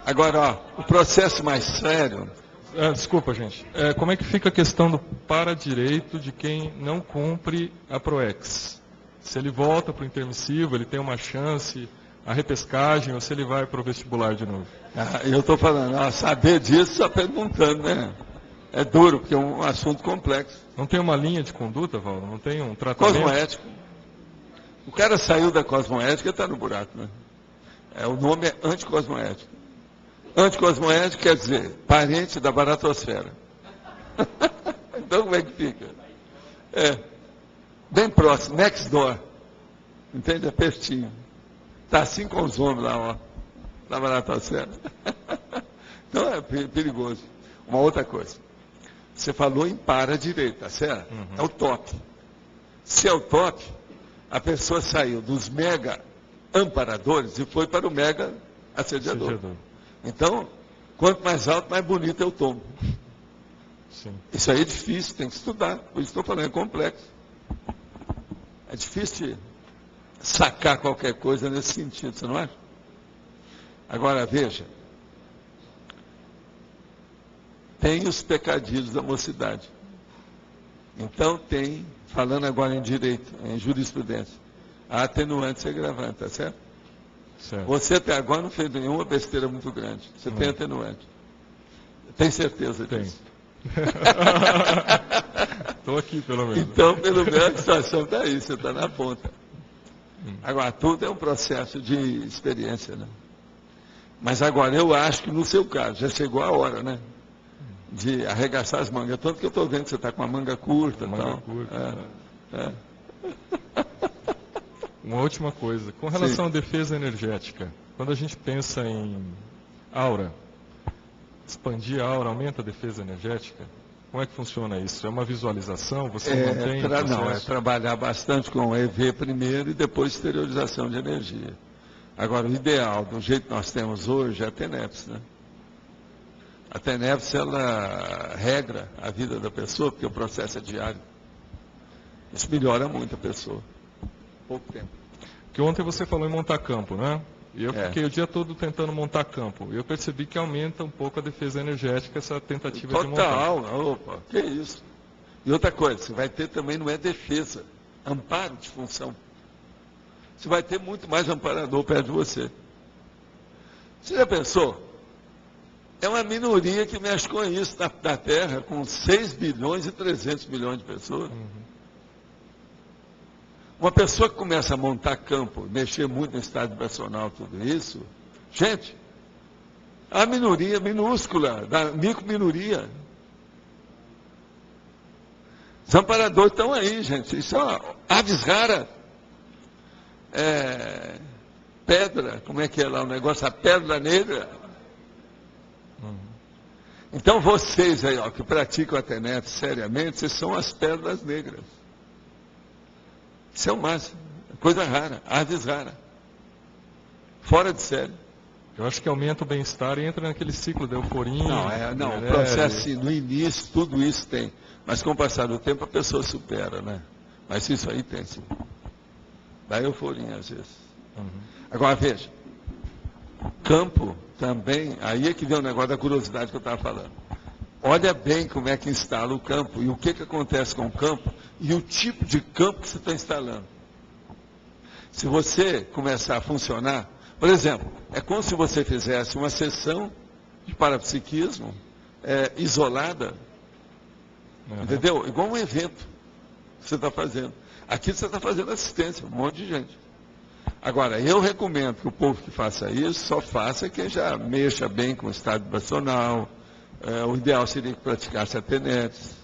Agora, ó, o processo mais sério... Desculpa, gente. Como é que fica a questão do para-direito de quem não cumpre a ProEx? Se ele volta para o intermissivo, ele tem uma chance, a repescagem, ou se ele vai para o vestibular de novo? Eu estou falando, saber disso só perguntando, né? É duro, porque é um assunto complexo. Não tem uma linha de conduta, Valdo? Não tem um tratamento? Cosmoético. O cara saiu da cosmoética e está no buraco, né? O nome é anticosmoético. Anticosmoético quer dizer parente da baratosfera. Então como é que fica? Bem próximo, next door. Entende? É pertinho. Está assim com os homens lá, ó. Na baratosfera. Então é perigoso. Uma outra coisa. Você falou em para-direito, tá certo? Uhum. É o top. Se é o top, a pessoa saiu dos mega amparadores e foi para o mega assediador. Então, quanto mais alto, mais bonito é o tombo. Sim. Isso aí é difícil, tem que estudar. Por isso estou falando, é complexo. É difícil sacar qualquer coisa nesse sentido, você não acha? Agora, veja. Tem os pecadilhos da mocidade. Então tem, falando agora em direito, em jurisprudência, a atenuante e agravante, tá certo? Certo. Você até agora não fez nenhuma besteira muito grande. Você tem atenuante. Tem certeza disso? Estou aqui, pelo menos. Então, pelo menos, a situação está aí, você está na ponta. Agora, tudo é um processo de experiência, né? Mas agora, eu acho que no seu caso, já chegou a hora, né? De arregaçar as mangas. Tanto que eu estou vendo que você está com a manga curta. Uma última coisa, com relação à defesa energética, quando a gente pensa em aura, expandir a aura aumenta a defesa energética? Como é que funciona isso? É uma visualização? Você mantém o processo? Não, é trabalhar bastante com EV primeiro e depois exteriorização de energia. Agora, o ideal, do jeito que nós temos hoje, é a TENEPS, né? A TENEPS, ela regra a vida da pessoa, porque o processo é diário. Isso melhora muito a pessoa. Pouco tempo. Porque ontem você falou em montar campo, né? E eu fiquei o dia todo tentando montar campo. E eu percebi que aumenta um pouco a defesa energética essa tentativa de montar. Total, opa, que isso. E outra coisa, você vai ter também, não é defesa, amparo de função. Você vai ter muito mais amparador perto de você. Você já pensou? É uma minoria que mexe com isso na Terra, com 6 bilhões e 300 milhões de pessoas. Uma pessoa que começa a montar campo, mexer muito no estado vibracional, tudo isso, gente, a minoria minúscula, da micro-minoria. Os amparadores estão aí, gente. Isso é uma aves rara. Pedra, como é que é lá o negócio? A pedra negra. Então vocês aí, ó, que praticam a TENEPS seriamente, vocês são as pedras negras. Isso é o máximo. Coisa rara, aves rara. Fora de série. Eu acho que aumenta o bem-estar e entra naquele ciclo da euforia. Não, o processo, assim, no início, tudo isso tem. Mas com o passar do tempo, a pessoa supera, né? Mas isso aí tem, sim. Dá euforia, às vezes. Agora, veja. Campo também, aí é que vem o negócio da curiosidade que eu estava falando. Olha bem como é que instala o campo e o que acontece com o campo e o tipo de campo que você está instalando. Se você começar a funcionar, por exemplo, é como se você fizesse uma sessão de parapsiquismo isolada, entendeu? Igual um evento que você está fazendo. Aqui você está fazendo assistência, um monte de gente. Agora, eu recomendo que o povo que faça isso, só faça quem já mexa bem com o estado vibracional. O ideal seria que praticasse a TENEPS,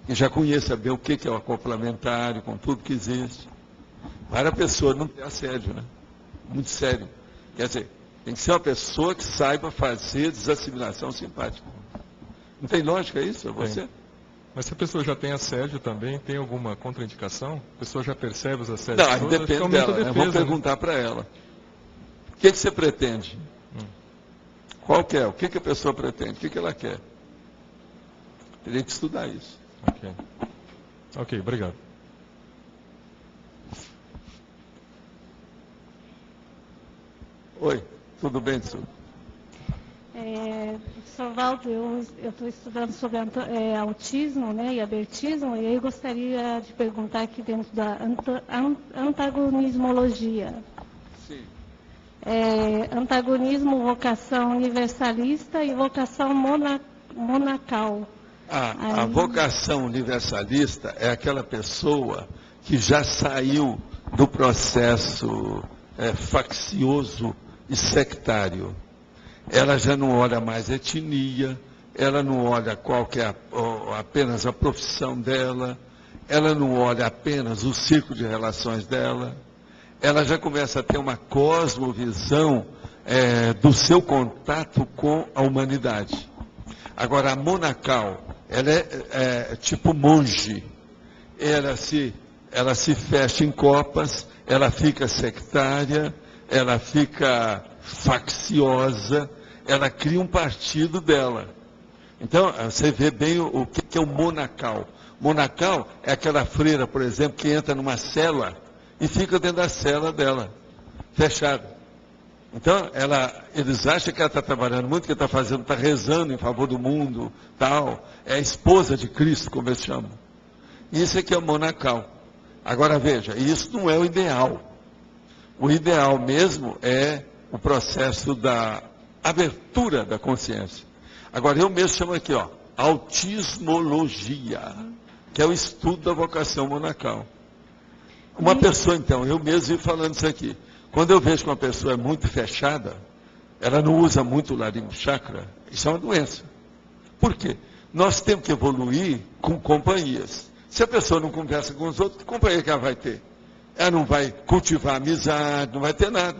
que já conheça bem o que é o acoplamentário, com tudo que existe. Para a pessoa não ter assédio, né? Muito sério. Quer dizer, tem que ser uma pessoa que saiba fazer desassimilação simpática. Não tem lógica isso? É você? Mas se a pessoa já tem assédio também, tem alguma contraindicação? A pessoa já percebe os assédios? Não, depende dela. Eu vou perguntar para ela. O que você pretende? Qual que é? O que a pessoa pretende? O que ela quer? Teria que estudar isso. Ok, obrigado. Oi, tudo bem, Tsu? Professor Waldo, eu estou estudando sobre autismo, né, e abertismo, e aí eu gostaria de perguntar aqui dentro da antagonismologia. Sim. Antagonismo, vocação universalista e vocação monacal. A vocação universalista é aquela pessoa que já saiu do processo faccioso e sectário. Ela já não olha mais etnia, ela não olha qual que é apenas a profissão dela, ela não olha apenas o ciclo de relações dela, ela já começa a ter uma cosmovisão do seu contato com a humanidade. Agora, a monacal, ela é tipo monge, ela se fecha em copas, ela fica sectária, ela fica facciosa, ela cria um partido dela. Então, você vê bem o que é o monacal. Monacal é aquela freira, por exemplo, que entra numa cela e fica dentro da cela dela, fechada. Então, eles acham que ela está trabalhando muito, que está rezando em favor do mundo, tal. É a esposa de Cristo, como eles chamam. Isso aqui é o monacal. Agora veja, isso não é o ideal. O ideal mesmo é o processo da abertura da consciência. Agora, eu mesmo chamo aqui, autismologia, que é o estudo da vocação monacal. Uma pessoa, então, eu mesmo ia falando isso aqui. Quando eu vejo que uma pessoa é muito fechada, ela não usa muito o laringe chakra, isso é uma doença. Por quê? Nós temos que evoluir com companhias. Se a pessoa não conversa com os outros, que companhia que ela vai ter? Ela não vai cultivar amizade, não vai ter nada.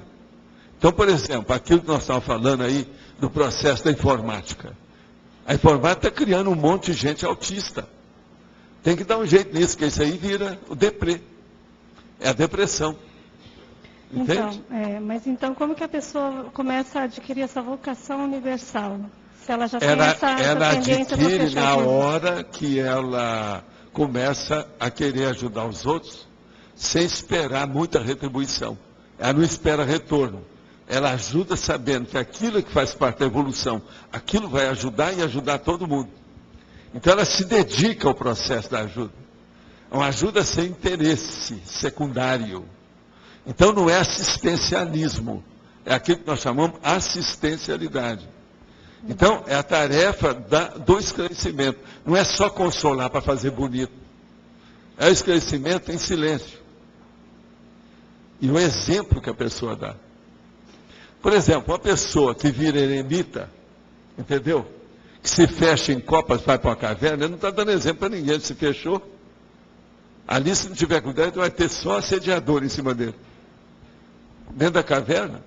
Então, por exemplo, aquilo que nós estávamos falando aí do processo da informática. A informática está criando um monte de gente autista. Tem que dar um jeito nisso, que isso aí vira o deprê. É a depressão. Entende? Mas então como que a pessoa começa a adquirir essa vocação universal? Se ela já tem essa tendência para adquire na hora que ela começa a querer ajudar os outros, sem esperar muita retribuição. Ela não espera retorno. Ela ajuda sabendo que aquilo que faz parte da evolução, aquilo vai ajudar e ajudar todo mundo. Então ela se dedica ao processo da ajuda. É uma ajuda sem interesse secundário. Então não é assistencialismo, é aquilo que nós chamamos assistencialidade. Então é a tarefa do esclarecimento. Não é só consolar para fazer bonito. É o esclarecimento em silêncio. E o exemplo que a pessoa dá. Por exemplo, uma pessoa que vira eremita, entendeu? Que se fecha em copas, vai para uma caverna, ele não está dando exemplo para ninguém, ele se fechou. Ali, se não tiver cuidado, vai ter só assediador em cima dele. Dentro da caverna.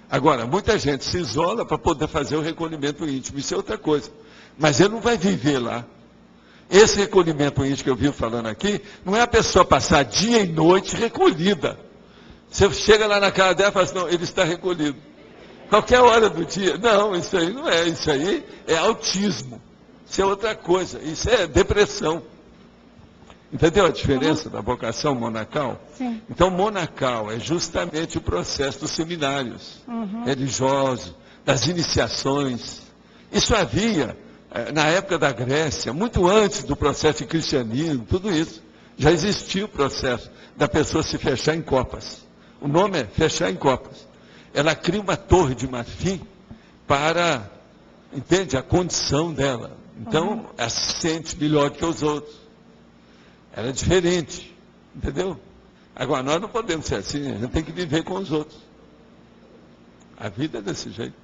Agora, muita gente se isola para poder fazer o recolhimento íntimo, isso é outra coisa. Mas ele não vai viver lá. Esse recolhimento íntimo que eu vivo falando aqui, não é a pessoa passar dia e noite recolhida. Você chega lá na casa dela e fala assim, não, ele está recolhido. Qualquer hora do dia. Não, isso aí não é. Isso aí é autismo. Isso é outra coisa. Isso é depressão. Entendeu a diferença da vocação monacal? Sim. Então, monacal é justamente o processo dos seminários religiosos, das iniciações. Isso havia na época da Grécia, muito antes do processo de cristianismo, tudo isso. Já existia o processo da pessoa se fechar em copas. O nome é fechar em copas. Ela cria uma torre de marfim para, entende, a condição dela. Então, ela se sente melhor do que os outros. Ela é diferente, entendeu? Agora, nós não podemos ser assim, a gente tem que viver com os outros. A vida é desse jeito.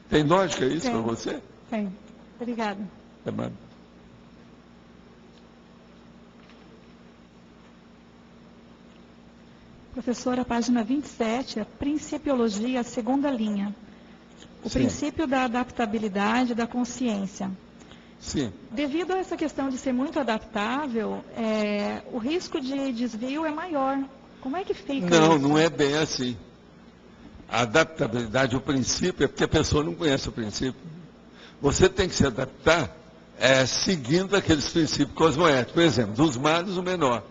Tem lógica isso para você? Tem. Obrigada. É, mano. Professora, página 27, a Principiologia, a segunda linha. O princípio da adaptabilidade da consciência. Sim. Devido a essa questão de ser muito adaptável, o risco de desvio é maior. Como é que fica Não, isso? não é bem assim. A adaptabilidade, o princípio, é porque a pessoa não conhece o princípio. Você tem que se adaptar seguindo aqueles princípios cosmoéticos. Por exemplo, dos males o menor.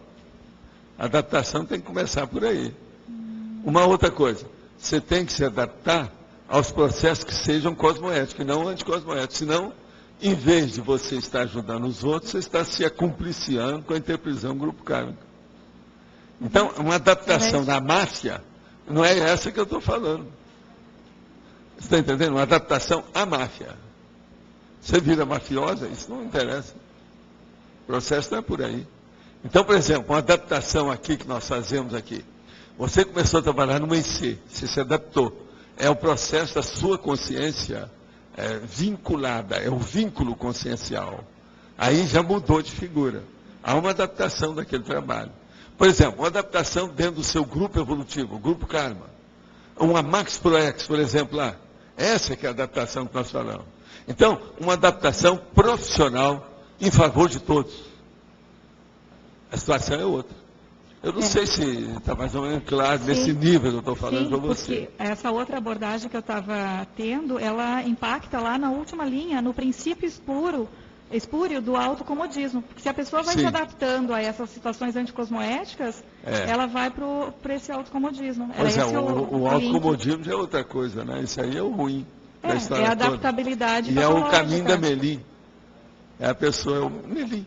A adaptação tem que começar por aí. Uma outra coisa, você tem que se adaptar aos processos que sejam cosmoéticos, e não anticosmoéticos. Senão, em vez de você estar ajudando os outros, você está se acumpliciando com a interprisão grupo kármico. Então, uma adaptação na máfia, não é essa que eu estou falando. Você está entendendo? Uma adaptação à máfia. Você vira mafiosa, isso não interessa. O processo não é por aí. Então, por exemplo, uma adaptação aqui que nós fazemos aqui. Você começou a trabalhar numa IC, você se adaptou. É o processo da sua consciência vinculada, é o vínculo consciencial. Aí já mudou de figura. Há uma adaptação daquele trabalho. Por exemplo, uma adaptação dentro do seu grupo evolutivo, o grupo Karma. Uma Max Proex, por exemplo, lá. Essa que é a adaptação que nós falamos. Então, uma adaptação profissional em favor de todos. A situação é outra. Eu não sei se está mais ou menos claro nesse nível que eu estou falando para você. Porque essa outra abordagem que eu estava tendo, ela impacta lá na última linha, no princípio espúrio do autocomodismo. Porque se a pessoa vai se adaptando a essas situações anticosmoéticas, ela vai para esse autocomodismo. Pois o autocomodismo já é outra coisa, né? Isso aí é o ruim da história toda. É a adaptabilidade. E é o caminho da Melim. É a pessoa, é o Melim.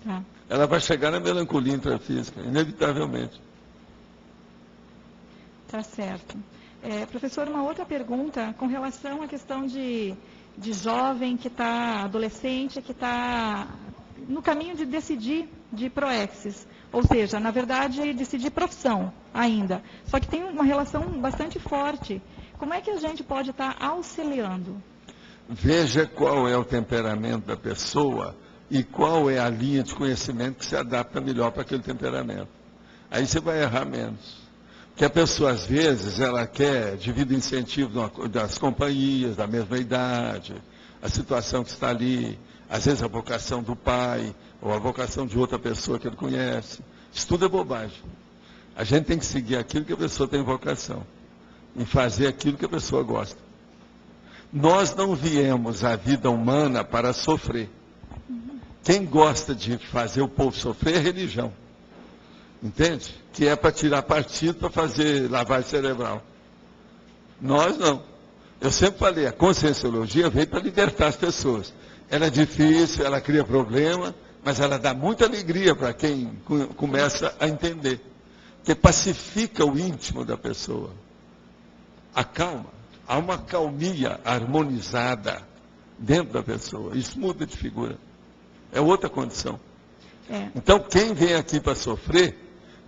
Tá. Ela vai chegar na melancolia intrafísica, inevitavelmente. Tá certo. Professor, uma outra pergunta com relação à questão de jovem que está, adolescente, que está no caminho de decidir de proexis. Ou seja, na verdade, decidir profissão ainda. Só que tem uma relação bastante forte. Como é que a gente pode estar auxiliando? Veja qual é o temperamento da pessoa e qual é a linha de conhecimento que se adapta melhor para aquele temperamento. Aí você vai errar menos. Porque a pessoa, às vezes, ela quer, devido ao incentivo das companhias, da mesma idade, a situação que está ali, às vezes a vocação do pai, ou a vocação de outra pessoa que ele conhece. Isso tudo é bobagem. A gente tem que seguir aquilo que a pessoa tem vocação, e fazer aquilo que a pessoa gosta. Nós não viemos à vida humana para sofrer. Quem gosta de fazer o povo sofrer é religião. Entende? Que é para tirar partido, para fazer lavagem cerebral. Nós não. Eu sempre falei, a conscienciologia veio para libertar as pessoas. Ela é difícil, ela cria problema, mas ela dá muita alegria para quem começa a entender. Porque pacifica o íntimo da pessoa. Acalma. Há uma calmia harmonizada dentro da pessoa. Isso muda de figura. É outra condição. Então, quem vem aqui para sofrer,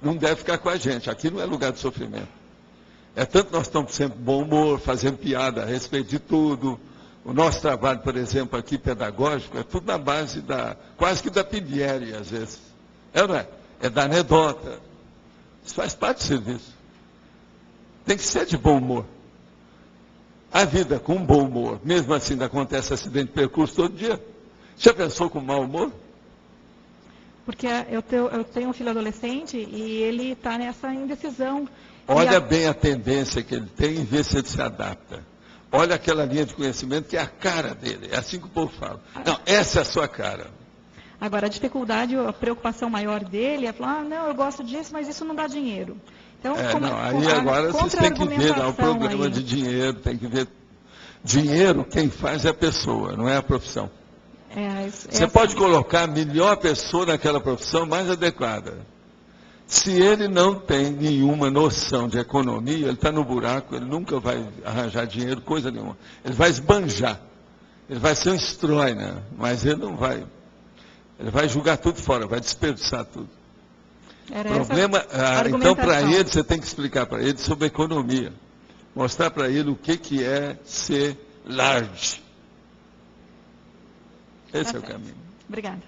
não deve ficar com a gente. Aqui não é lugar de sofrimento. Tanto nós estamos sempre bom humor, fazendo piada a respeito de tudo. O nosso trabalho, por exemplo, aqui pedagógico, é tudo na base quase que da pilhéria, às vezes. Não é? É da anedota. Isso faz parte do serviço. Tem que ser de bom humor. A vida com bom humor, mesmo assim, ainda acontece acidente de percurso todo dia. Já pensou com mau humor? Porque eu tenho um filho adolescente e ele está nessa indecisão. Olha bem a tendência que ele tem e vê se ele se adapta. Olha aquela linha de conhecimento que é a cara dele. É assim que o povo fala. Não, essa é a sua cara. Agora, a dificuldade, a preocupação maior dele é falar, não, eu gosto disso, mas isso não dá dinheiro. Então, agora vocês têm que ver o programa de dinheiro, tem que ver. Dinheiro, quem faz é a pessoa, não é a profissão. Você pode colocar a melhor pessoa naquela profissão mais adequada. Se ele não tem nenhuma noção de economia, ele está no buraco, ele nunca vai arranjar dinheiro, coisa nenhuma. Ele vai esbanjar. Ele vai ser um estroina, mas ele não vai. Ele vai jogar tudo fora, vai desperdiçar tudo. Problema, então, para ele, você tem que explicar para ele sobre economia. Mostrar para ele o que é ser large. Esse é o caminho. Obrigada.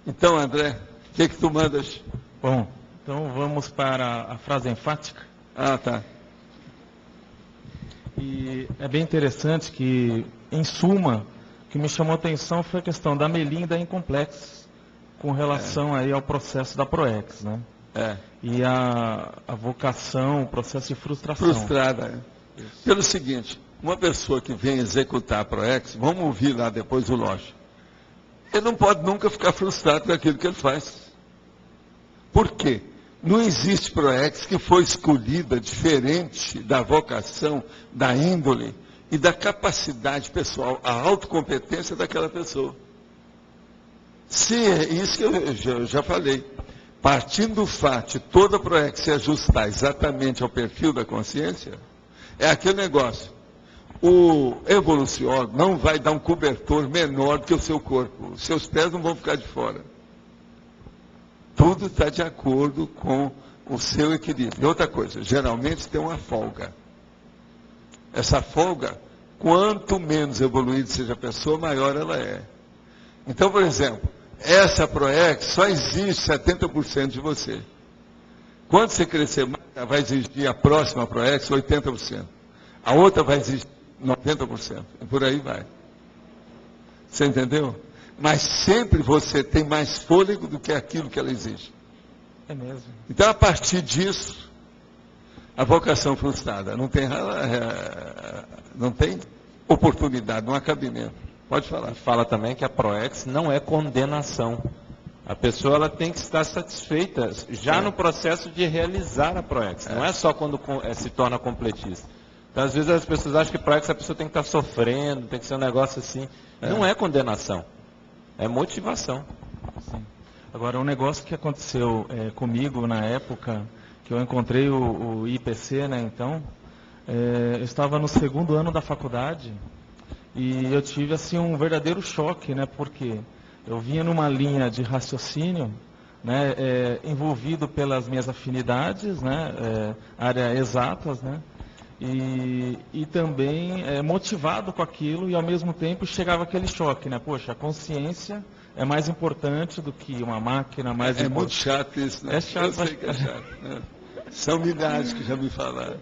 Então, André, o que tu mandas? Bom, então vamos para a frase enfática. Tá. E é bem interessante que, em suma, o que me chamou a atenção foi a questão da Melim e da Incomplex, com relação aí ao processo da Proex, né? E a vocação, o processo de frustração. Frustrada. Pelo seguinte, Uma pessoa que vem executar a PROEX, vamos ouvir lá depois o Loja, ele não pode nunca ficar frustrado com aquilo que ele faz. Por quê? Não existe PROEX que foi escolhida diferente da vocação, da índole e da capacidade pessoal, a autocompetência daquela pessoa. Se é isso que eu já falei, partindo do fato de toda a PROEX se ajustar exatamente ao perfil da consciência, é aquele negócio. O evoluciólogo não vai dar um cobertor menor do que o seu corpo. Os seus pés não vão ficar de fora. Tudo está de acordo com o seu equilíbrio. E outra coisa, geralmente tem uma folga. Essa folga, quanto menos evoluída seja a pessoa, maior ela é. Então, por exemplo, essa PROEX só exige 70% de você. Quando você crescer mais, ela vai exigir a próxima PROEX 80%. A outra vai exigir 90%. E por aí vai. Você entendeu? Mas sempre você tem mais fôlego do que aquilo que ela exige. É mesmo. Então, a partir disso, a vocação frustrada não tem oportunidade, não há cabimento. Pode falar. Fala também que a PROEX não é condenação. A pessoa ela tem que estar satisfeita já no processo de realizar a PROEX. Não é só quando se torna completista. Então, às vezes as pessoas acham que PROEX a pessoa tem que estar sofrendo, tem que ser um negócio assim. Não é condenação. É motivação. Sim. Agora, um negócio que aconteceu comigo na época, que eu encontrei o IPC, né, então, eu estava no 2º ano da faculdade e eu tive, assim, um verdadeiro choque, né, porque eu vinha numa linha de raciocínio, né, envolvido pelas minhas afinidades, né, área exatas, né, e também motivado com aquilo e ao mesmo tempo chegava aquele choque, né? Poxa, a consciência é mais importante do que uma máquina, mais importante. Muito chato isso, né? É chato. Eu sei que é chato, né? São milhares que já me falaram.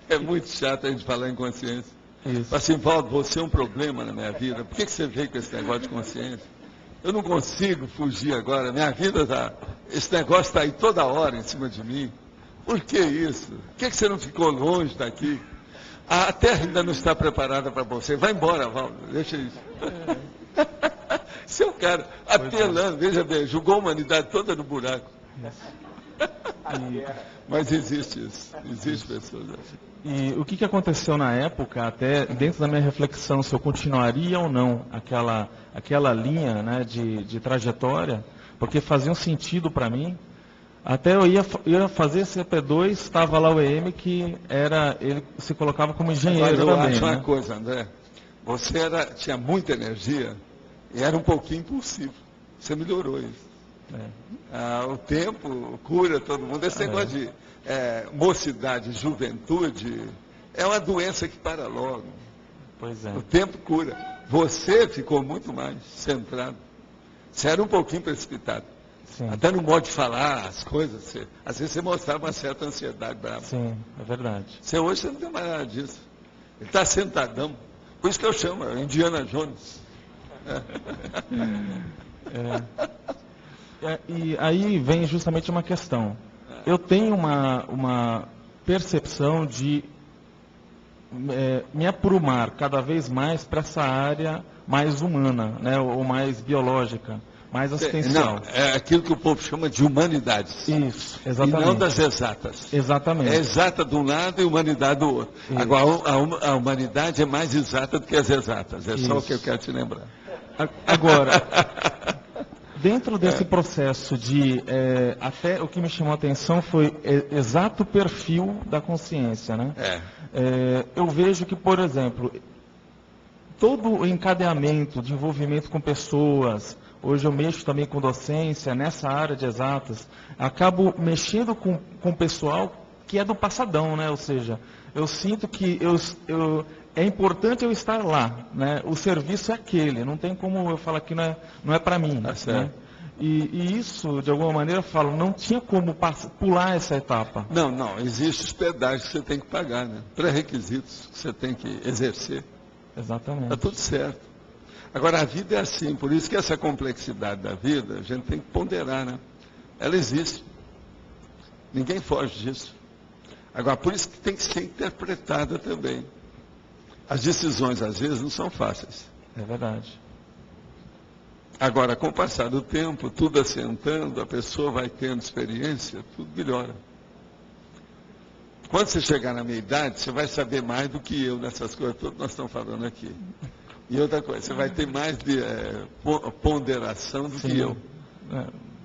É muito chato a gente falar em consciência. Isso. Assim, Valdo, você é um problema na minha vida. Por que você veio com esse negócio de consciência? Eu não consigo fugir agora. Minha vida esse negócio está aí toda hora em cima de mim. Por que isso? Por que você não ficou longe daqui? A Terra ainda não está preparada para você. Vai embora, Valdo. Deixa isso. Seu cara apelando, veja bem, jogou a humanidade toda no buraco. Mas existe isso. Existe pessoas assim. E o que aconteceu na época, até dentro da minha reflexão, se eu continuaria ou não aquela linha, né, de trajetória, porque fazia um sentido para mim. Até eu ia fazer CP2, estava lá o EM, que ele se colocava como engenheiro também. Eu acho né? uma coisa, André, você tinha muita energia e era um pouquinho impulsivo. Você melhorou isso. O tempo cura todo mundo. Esse negócio de mocidade, juventude, é uma doença que para logo. Pois é. O tempo cura. Você ficou muito mais centrado. Você era um pouquinho precipitado. Sim. Até no modo de falar as coisas, às vezes você mostrava uma certa ansiedade brava. Sim, é verdade. Hoje você não tem mais nada disso. Ele está sentadão. Por isso que eu chamo, Indiana Jones. E aí vem justamente uma questão. Eu tenho uma percepção de me aprumar cada vez mais para essa área mais humana, né, ou mais biológica. Mais assistencial. Não, é aquilo que o povo chama de humanidades. Isso, exatamente. E não das exatas. Exatamente. É exata de um lado e humanidade do outro. Isso. Agora, a humanidade é mais exata do que as exatas. É só o que eu quero te lembrar. Agora, dentro desse processo até o que me chamou a atenção foi exato perfil da consciência, né? Eu vejo que, por exemplo, todo o encadeamento de envolvimento com pessoas. Hoje eu mexo também com docência, nessa área de exatas, acabo mexendo com o pessoal que é do passadão, né? Ou seja, eu sinto que é importante eu estar lá, né? O serviço é aquele, não tem como eu falar que não é para mim. Né? E isso, de alguma maneira, eu falo, não tinha como pular essa etapa. Não, existe os pedágios que você tem que pagar, né? Pré-requisitos que você tem que exercer. Exatamente. Está tudo certo. Agora, a vida é assim, por isso que essa complexidade da vida, a gente tem que ponderar, né? Ela existe. Ninguém foge disso. Agora, por isso que tem que ser interpretada também. As decisões, às vezes, não são fáceis. É verdade. Agora, com o passar do tempo, tudo assentando, a pessoa vai tendo experiência, tudo melhora. Quando você chegar na minha idade, você vai saber mais do que eu nessas coisas todas que nós estamos falando aqui. E outra coisa, você vai ter mais de ponderação do que eu.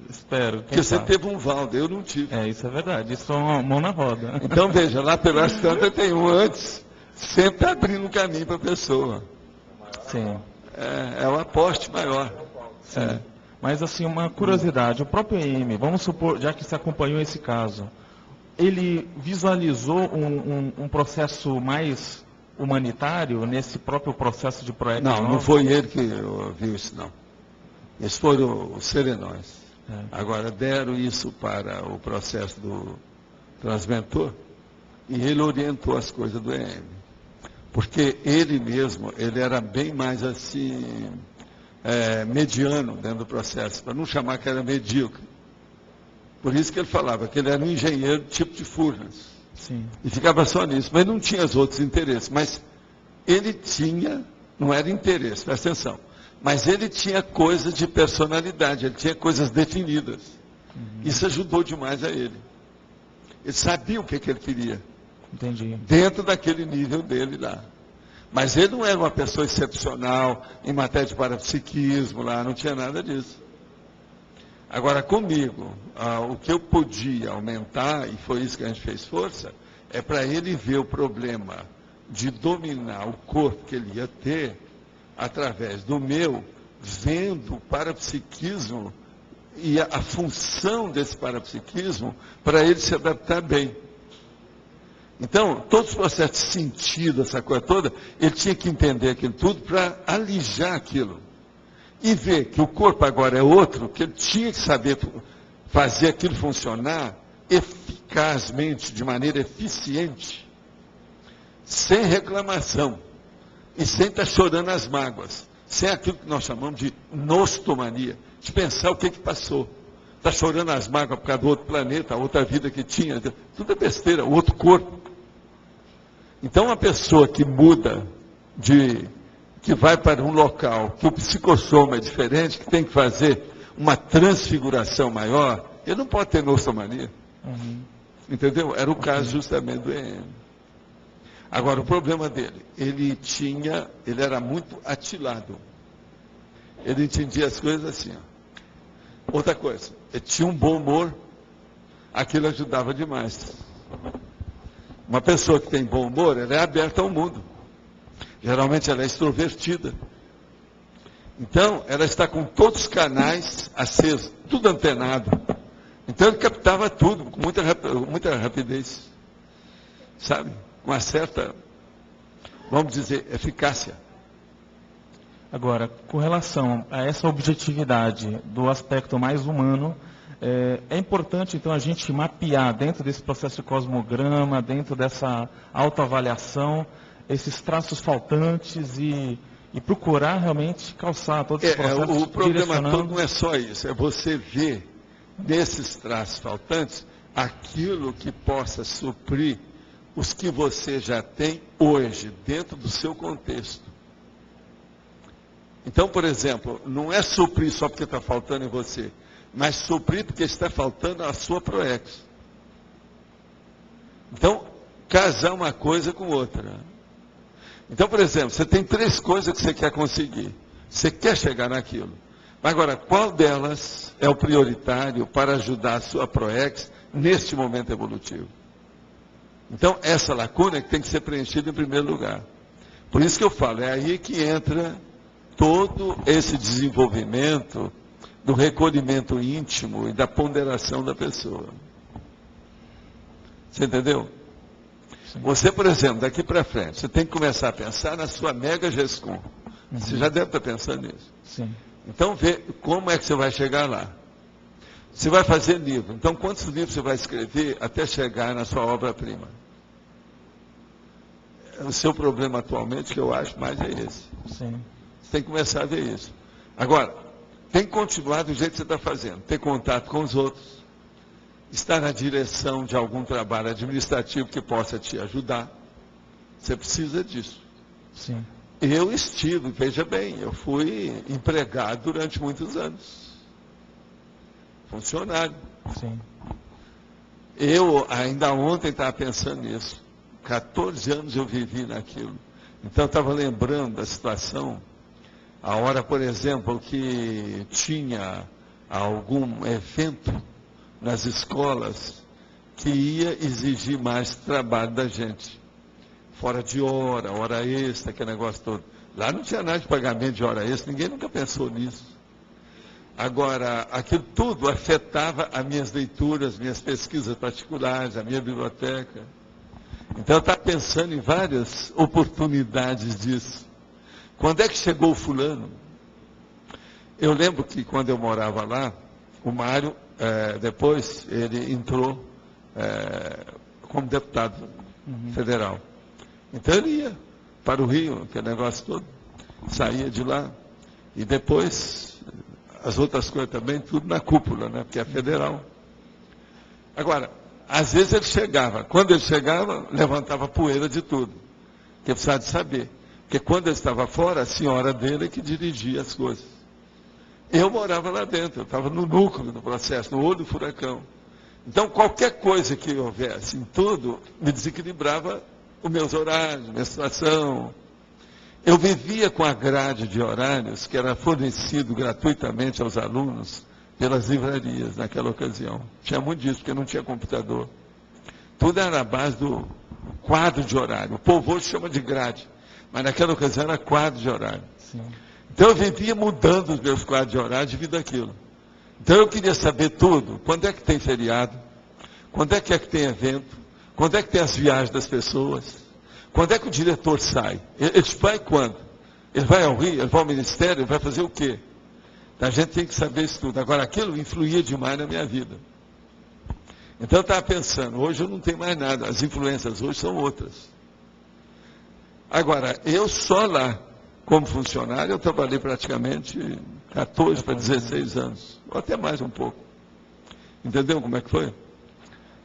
Espero. Porque você teve um Valdo, eu não tive. Isso é verdade, isso é uma mão na roda. Então, veja, lá pelas tantas tem um antes, sempre abrindo um caminho para a pessoa. Sim. É um aporte maior. Sim. Mas, assim, uma curiosidade, o próprio EM, vamos supor, já que você acompanhou esse caso, ele visualizou um processo mais humanitário nesse próprio processo de PROEX? Não foi ele que viu isso, não. Esses foram os serenões. Agora, deram isso para o processo do transmentor e ele orientou as coisas do EM. Porque ele mesmo, ele era bem mais assim, mediano dentro do processo, para não chamar que era medíocre. Por isso que ele falava que ele era um engenheiro tipo de Furnas. Sim. E ficava só nisso, mas não tinha os outros interesses. Mas ele tinha, não era interesse, presta atenção, mas ele tinha coisas de personalidade, ele tinha coisas definidas. Isso ajudou demais a ele. Ele sabia o que ele queria. Entendi. Dentro daquele nível dele lá. Mas ele não era uma pessoa excepcional em matéria de parapsiquismo lá, não tinha nada disso. Agora, comigo, o que eu podia aumentar, e foi isso que a gente fez força, é para ele ver o problema de dominar o corpo que ele ia ter, através do meu, vendo o parapsiquismo e a função desse parapsiquismo, para ele se adaptar bem. Então, todos os processos de sentido, essa coisa toda, ele tinha que entender aquilo tudo para alijar aquilo. E ver que o corpo agora é outro, que ele tinha que saber fazer aquilo funcionar eficazmente, de maneira eficiente, sem reclamação, e sem estar chorando as mágoas, sem aquilo que nós chamamos de nostomania, de pensar o que passou. Está chorando as mágoas por causa do outro planeta, a outra vida que tinha, tudo é besteira, o outro corpo. Então, uma pessoa que muda que vai para um local, que o psicossoma é diferente, que tem que fazer uma transfiguração maior, ele não pode ter nostomania. Entendeu? Era o caso justamente do EM. Agora, o problema dele, ele era muito atilado. Ele entendia as coisas assim. Outra coisa, ele tinha um bom humor, aquilo ajudava demais. Uma pessoa que tem bom humor, ela é aberta ao mundo. Geralmente ela é extrovertida. Então, ela está com todos os canais acesos, tudo antenado. Então, ele captava tudo com muita rapidez. Sabe? Com uma certa, vamos dizer, eficácia. Agora, com relação a essa objetividade do aspecto mais humano, é importante, então, a gente mapear dentro desse processo de cosmograma, dentro dessa autoavaliação, esses traços faltantes e procurar realmente calçar todos os processos. O problema todo não é só isso, é você ver nesses traços faltantes aquilo que possa suprir os que você já tem hoje, dentro do seu contexto. Então, por exemplo, não é suprir só porque está faltando em você, mas suprir porque está faltando a sua PROEX. Então, casar uma coisa com outra. Então, por exemplo, você tem 3 coisas que você quer conseguir. Você quer chegar naquilo. Agora, qual delas é o prioritário para ajudar a sua PROEX neste momento evolutivo? Então, essa lacuna é que tem que ser preenchida em primeiro lugar. Por isso que eu falo, é aí que entra todo esse desenvolvimento do recolhimento íntimo e da ponderação da pessoa. Você entendeu? Sim. Você, por exemplo, daqui para frente, você tem que começar a pensar na sua mega GESCOM. Você já deve estar pensando nisso. Sim. Então, vê como é que você vai chegar lá. Você vai fazer livro. Então, quantos livros você vai escrever até chegar na sua obra-prima? O seu problema atualmente, que eu acho mais, é esse. Sim. Você tem que começar a ver isso. Agora, tem que continuar do jeito que você está fazendo. Ter contato com os outros. estar na direção de algum trabalho administrativo que possa te ajudar. Você precisa disso. Sim. Eu estive, veja bem, eu fui empregado durante muitos anos. Funcionário. Sim. Eu ainda ontem estava pensando nisso. 14 anos eu vivi naquilo. Então eu estava lembrando da situação. A hora, por exemplo, que tinha algum evento nas escolas que ia exigir mais trabalho da gente. Fora de hora extra, aquele negócio todo. Lá não tinha nada de pagamento de hora extra, ninguém nunca pensou nisso. Agora, aquilo tudo afetava as minhas leituras, minhas pesquisas particulares, a minha biblioteca. Então eu estava pensando em várias oportunidades disso. Quando é que chegou o fulano? Eu lembro que quando eu morava lá, o Mário, depois, ele entrou como deputado federal. Então ele ia para o Rio, aquele negócio todo, saía de lá. E depois, as outras coisas também, tudo na cúpula, né? Porque é federal. Agora, às vezes ele chegava. Quando ele chegava, levantava poeira de tudo. Porque precisava de saber. Porque quando ele estava fora, a senhora dele é que dirigia as coisas. Eu morava lá dentro, eu estava no núcleo do processo, no olho do furacão. Então, qualquer coisa que houvesse em tudo, me desequilibrava os meus horários, minha situação. Eu vivia com a grade de horários que era fornecido gratuitamente aos alunos pelas livrarias naquela ocasião. Tinha muito disso, porque não tinha computador. Tudo era na base do quadro de horário. O povo hoje chama de grade, mas naquela ocasião era quadro de horário. Sim. Então eu vivia mudando os meus quadros de horário devido àquilo. Então eu queria saber tudo. Quando é que tem feriado? Quando é que tem evento? Quando é que tem as viagens das pessoas? Quando é que o diretor sai? Ele vai quando? Ele vai ao Rio? Ele vai ao ministério? Ele vai fazer o quê? A gente tem que saber isso tudo. Agora, aquilo influía demais na minha vida. Então eu estava pensando, hoje eu não tenho mais nada. As influências hoje são outras. Agora, eu só lá, como funcionário, eu trabalhei praticamente 14 para 16 anos. Ou até mais um pouco. Entendeu como é que foi?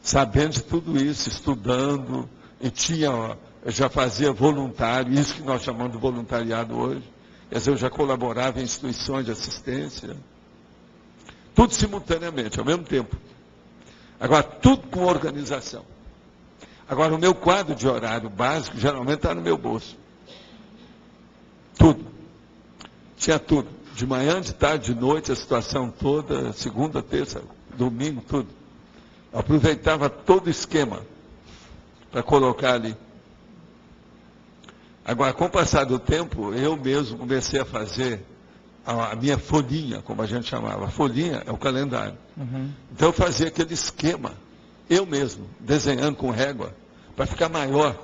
Sabendo de tudo isso, estudando, e eu já fazia voluntário, isso que nós chamamos de voluntariado hoje. Quer dizer, eu já colaborava em instituições de assistência. Tudo simultaneamente, ao mesmo tempo. Agora, tudo com organização. Agora, o meu quadro de horário básico, geralmente está no meu bolso. Tudo. Tinha tudo. De manhã, de tarde, de noite, a situação toda, segunda, terça, domingo, tudo. Eu aproveitava todo o esquema para colocar ali. Agora, com o passar do tempo, eu mesmo comecei a fazer a minha folhinha, como a gente chamava. A folhinha é o calendário. Então eu fazia aquele esquema, eu mesmo, desenhando com régua, para ficar maior.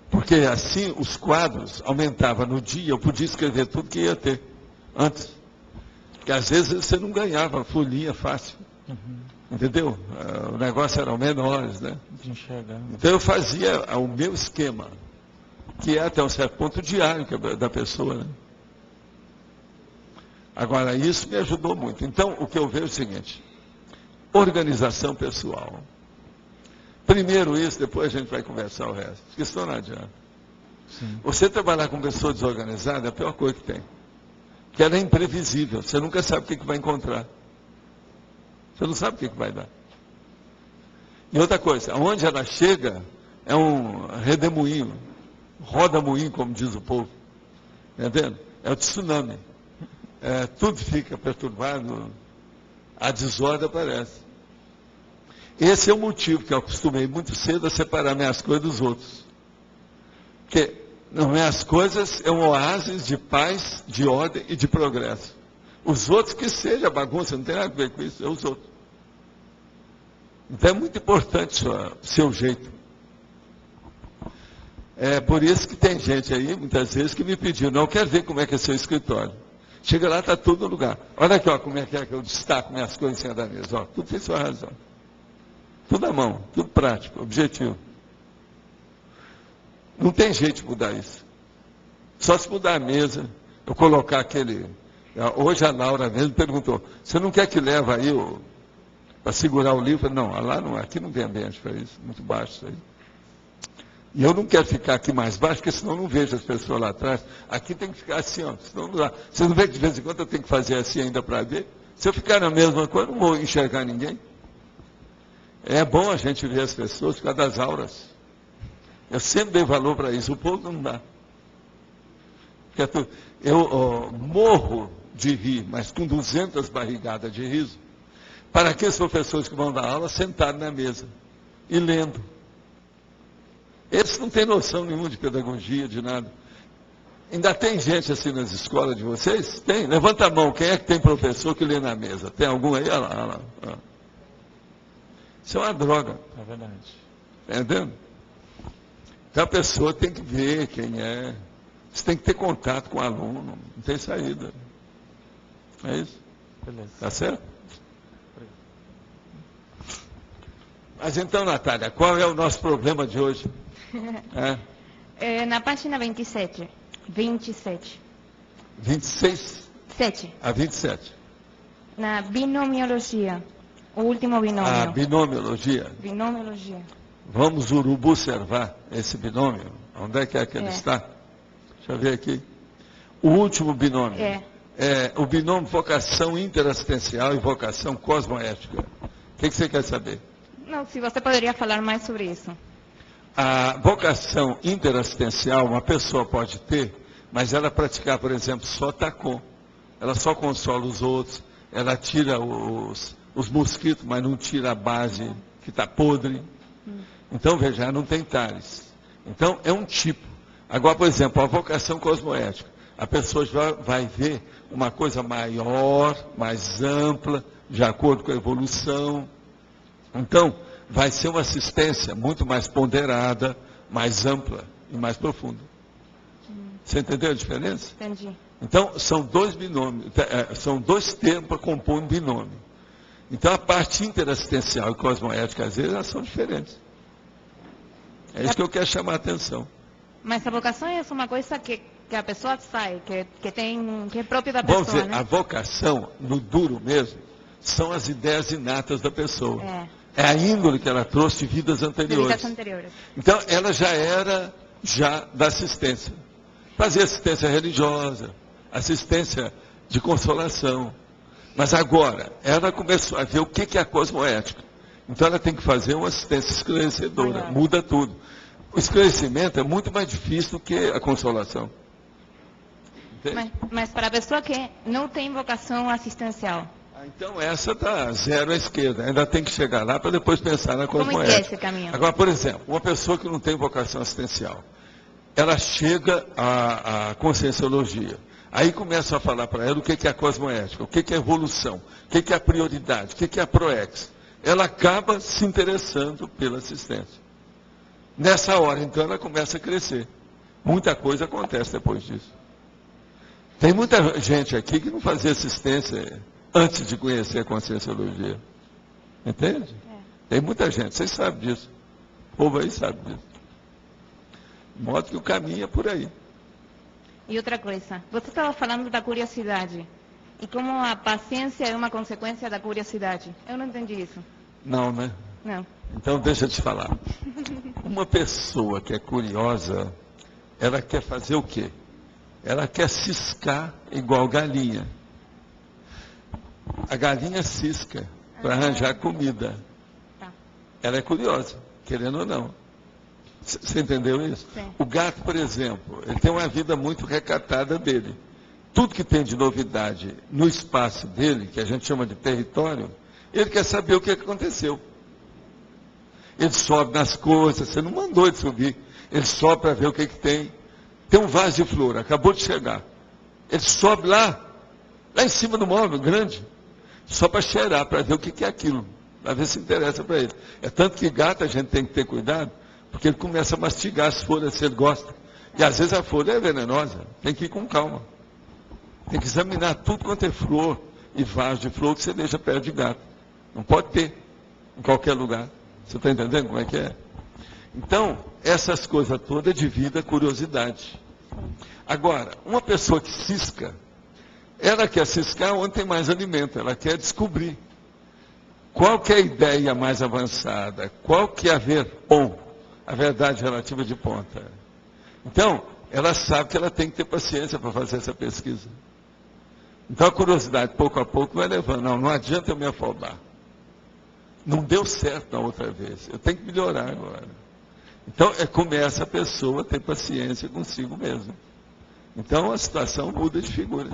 Porque assim os quadros aumentavam no dia, eu podia escrever tudo que ia ter antes. Porque às vezes você não ganhava folhinha fácil. Entendeu? O negócio eram menores, né? De enxergar. Então eu fazia o meu esquema, que é até um certo ponto diário da pessoa, né? Agora, isso me ajudou muito. Então, o que eu vejo é o seguinte: organização pessoal. Primeiro isso, depois a gente vai conversar o resto. Porque senão não adianta. Sim. Você trabalhar com pessoa desorganizada é a pior coisa que tem. Porque ela é imprevisível. Você nunca sabe o que vai encontrar. Você não sabe o que vai dar. E outra coisa, onde ela chega é um redemoinho, roda-moinho, como diz o povo. Entendendo? É o tsunami. Tudo fica perturbado, a desordem aparece. Esse é o motivo que eu acostumei muito cedo a separar minhas coisas dos outros. Porque minhas coisas é um oásis de paz, de ordem e de progresso. Os outros que seja bagunça, não tem nada a ver com isso, é os outros. Então é muito importante o seu jeito. É por isso que tem gente aí, muitas vezes, que me pediu, não, eu quero ver como é que é seu escritório. Chega lá, está tudo no lugar. Olha aqui, ó, como é que eu destaco minhas coisas em cima da mesa. Ó, tudo tem sua razão. Tudo à mão, tudo prático, objetivo. Não tem jeito de mudar isso. Só se mudar a mesa, eu colocar aquele... Hoje a Laura mesmo perguntou, você não quer que leve aí para segurar o livro. Não, lá não, aqui não tem ambiente para isso, muito baixo isso aí. E eu não quero ficar aqui mais baixo, porque senão eu não vejo as pessoas lá atrás. Aqui tem que ficar assim, ó, senão não dá. Você não vê que de vez em quando eu tenho que fazer assim ainda para ver? Se eu ficar na mesma coisa, eu não vou enxergar ninguém. É bom a gente ver as pessoas por causa das auras. Eu sempre dei valor para isso, o povo não dá. Eu morro de rir, mas com 200 barrigadas de riso, para aqueles professores que vão dar aula sentados na mesa e lendo. Eles não têm noção nenhuma de pedagogia, de nada. Ainda tem gente assim nas escolas de vocês? Tem? Levanta a mão, quem é que tem professor que lê na mesa? Tem algum aí? Olha lá, olha lá. Olha lá. Isso é uma droga. É verdade. Está entendendo? Então a pessoa tem que ver quem é. Você tem que ter contato com o aluno. Não tem saída. É isso? Beleza. Tá certo? Mas então, Natália, qual é o nosso problema de hoje? Na página 27. 27. 26? 7. A 27. Na binomiologia. O último binômio. A binomiologia. Binomiologia. Vamos observar esse binômio. Onde é que ele está? Deixa eu ver aqui. O último binômio. É o binômio vocação interassistencial e vocação cosmoética. O que você quer saber? Não, se você poderia falar mais sobre isso. A vocação interassistencial, uma pessoa pode ter, mas ela praticar, por exemplo, só tacon. Ela só consola os outros, ela tira os mosquitos, mas não tira a base que está podre. Então, veja, não tem tares. Então, é um tipo. Agora, por exemplo, a vocação cosmoética. A pessoa vai ver uma coisa maior, mais ampla, de acordo com a evolução. Então, vai ser uma assistência muito mais ponderada, mais ampla e mais profunda. Você entendeu a diferença? Entendi. Então, são dois binômios, são dois termos para compor um binômio. Então, a parte interassistencial e cosmoética, às vezes, elas são diferentes. É isso que eu quero chamar a atenção. Mas a vocação é uma coisa que a pessoa sai, que é própria da pessoa, Vamos dizer, né? a vocação, no duro mesmo, são as ideias inatas da pessoa. É a índole que ela trouxe de vidas anteriores. Então, ela já era da assistência. Fazia assistência religiosa, assistência de consolação. Mas agora, ela começou a ver o que é a cosmoética. Então, ela tem que fazer uma assistência esclarecedora. Muda tudo. O esclarecimento é muito mais difícil do que a consolação. Mas para a pessoa que não tem vocação assistencial. Então essa está zero à esquerda. Ainda tem que chegar lá para depois pensar na cosmoética. Como é esse caminho? Agora, por exemplo, uma pessoa que não tem vocação assistencial, ela chega à conscienciologia. Aí começa a falar para ela o que é a cosmoética, o que é a evolução, o que é a prioridade, o que é a proex. Ela acaba se interessando pela assistência. Nessa hora, então, ela começa a crescer. Muita coisa acontece depois disso. Tem muita gente aqui que não fazia assistência antes de conhecer a conscienciologia. Entende? Tem muita gente, vocês sabem disso. O povo aí sabe disso. De modo que o caminho é por aí. E outra coisa, você estava falando da curiosidade. E como a paciência é uma consequência da curiosidade. Eu não entendi isso. Não, né? Não. Então, deixa eu te falar. Uma pessoa que é curiosa, ela quer fazer o quê? Ela quer ciscar igual galinha. A galinha cisca para arranjar comida. Ela é curiosa, querendo ou não. Você entendeu isso? Sim. O gato, por exemplo, ele tem uma vida muito recatada dele. Tudo que tem de novidade no espaço dele, que a gente chama de território, ele quer saber o que aconteceu. Ele sobe nas coisas, você não mandou ele subir. Ele sobe para ver o que tem. Tem um vaso de flor, acabou de chegar. Ele sobe lá em cima do móvel grande, só para cheirar, para ver o que é aquilo, para ver se interessa para ele. É tanto que gato a gente tem que ter cuidado, porque ele começa a mastigar as folhas se ele gosta. E às vezes a folha é venenosa, tem que ir com calma. Tem que examinar tudo quanto é flor e vaso de flor que você deixa perto de gato. Não pode ter em qualquer lugar. Você está entendendo como é que é? Então, essas coisas todas de vida, curiosidade. Agora, uma pessoa que cisca, ela quer ciscar onde tem mais alimento, ela quer descobrir. Qual que é a ideia mais avançada? Qual que é a verdade relativa de ponta? Então, ela sabe que ela tem que ter paciência para fazer essa pesquisa. Então, a curiosidade, pouco a pouco, vai levando. Não adianta eu me afobar. Não deu certo na outra vez. Eu tenho que melhorar agora. Então, começa a pessoa a ter paciência consigo mesmo. Então, a situação muda de figura.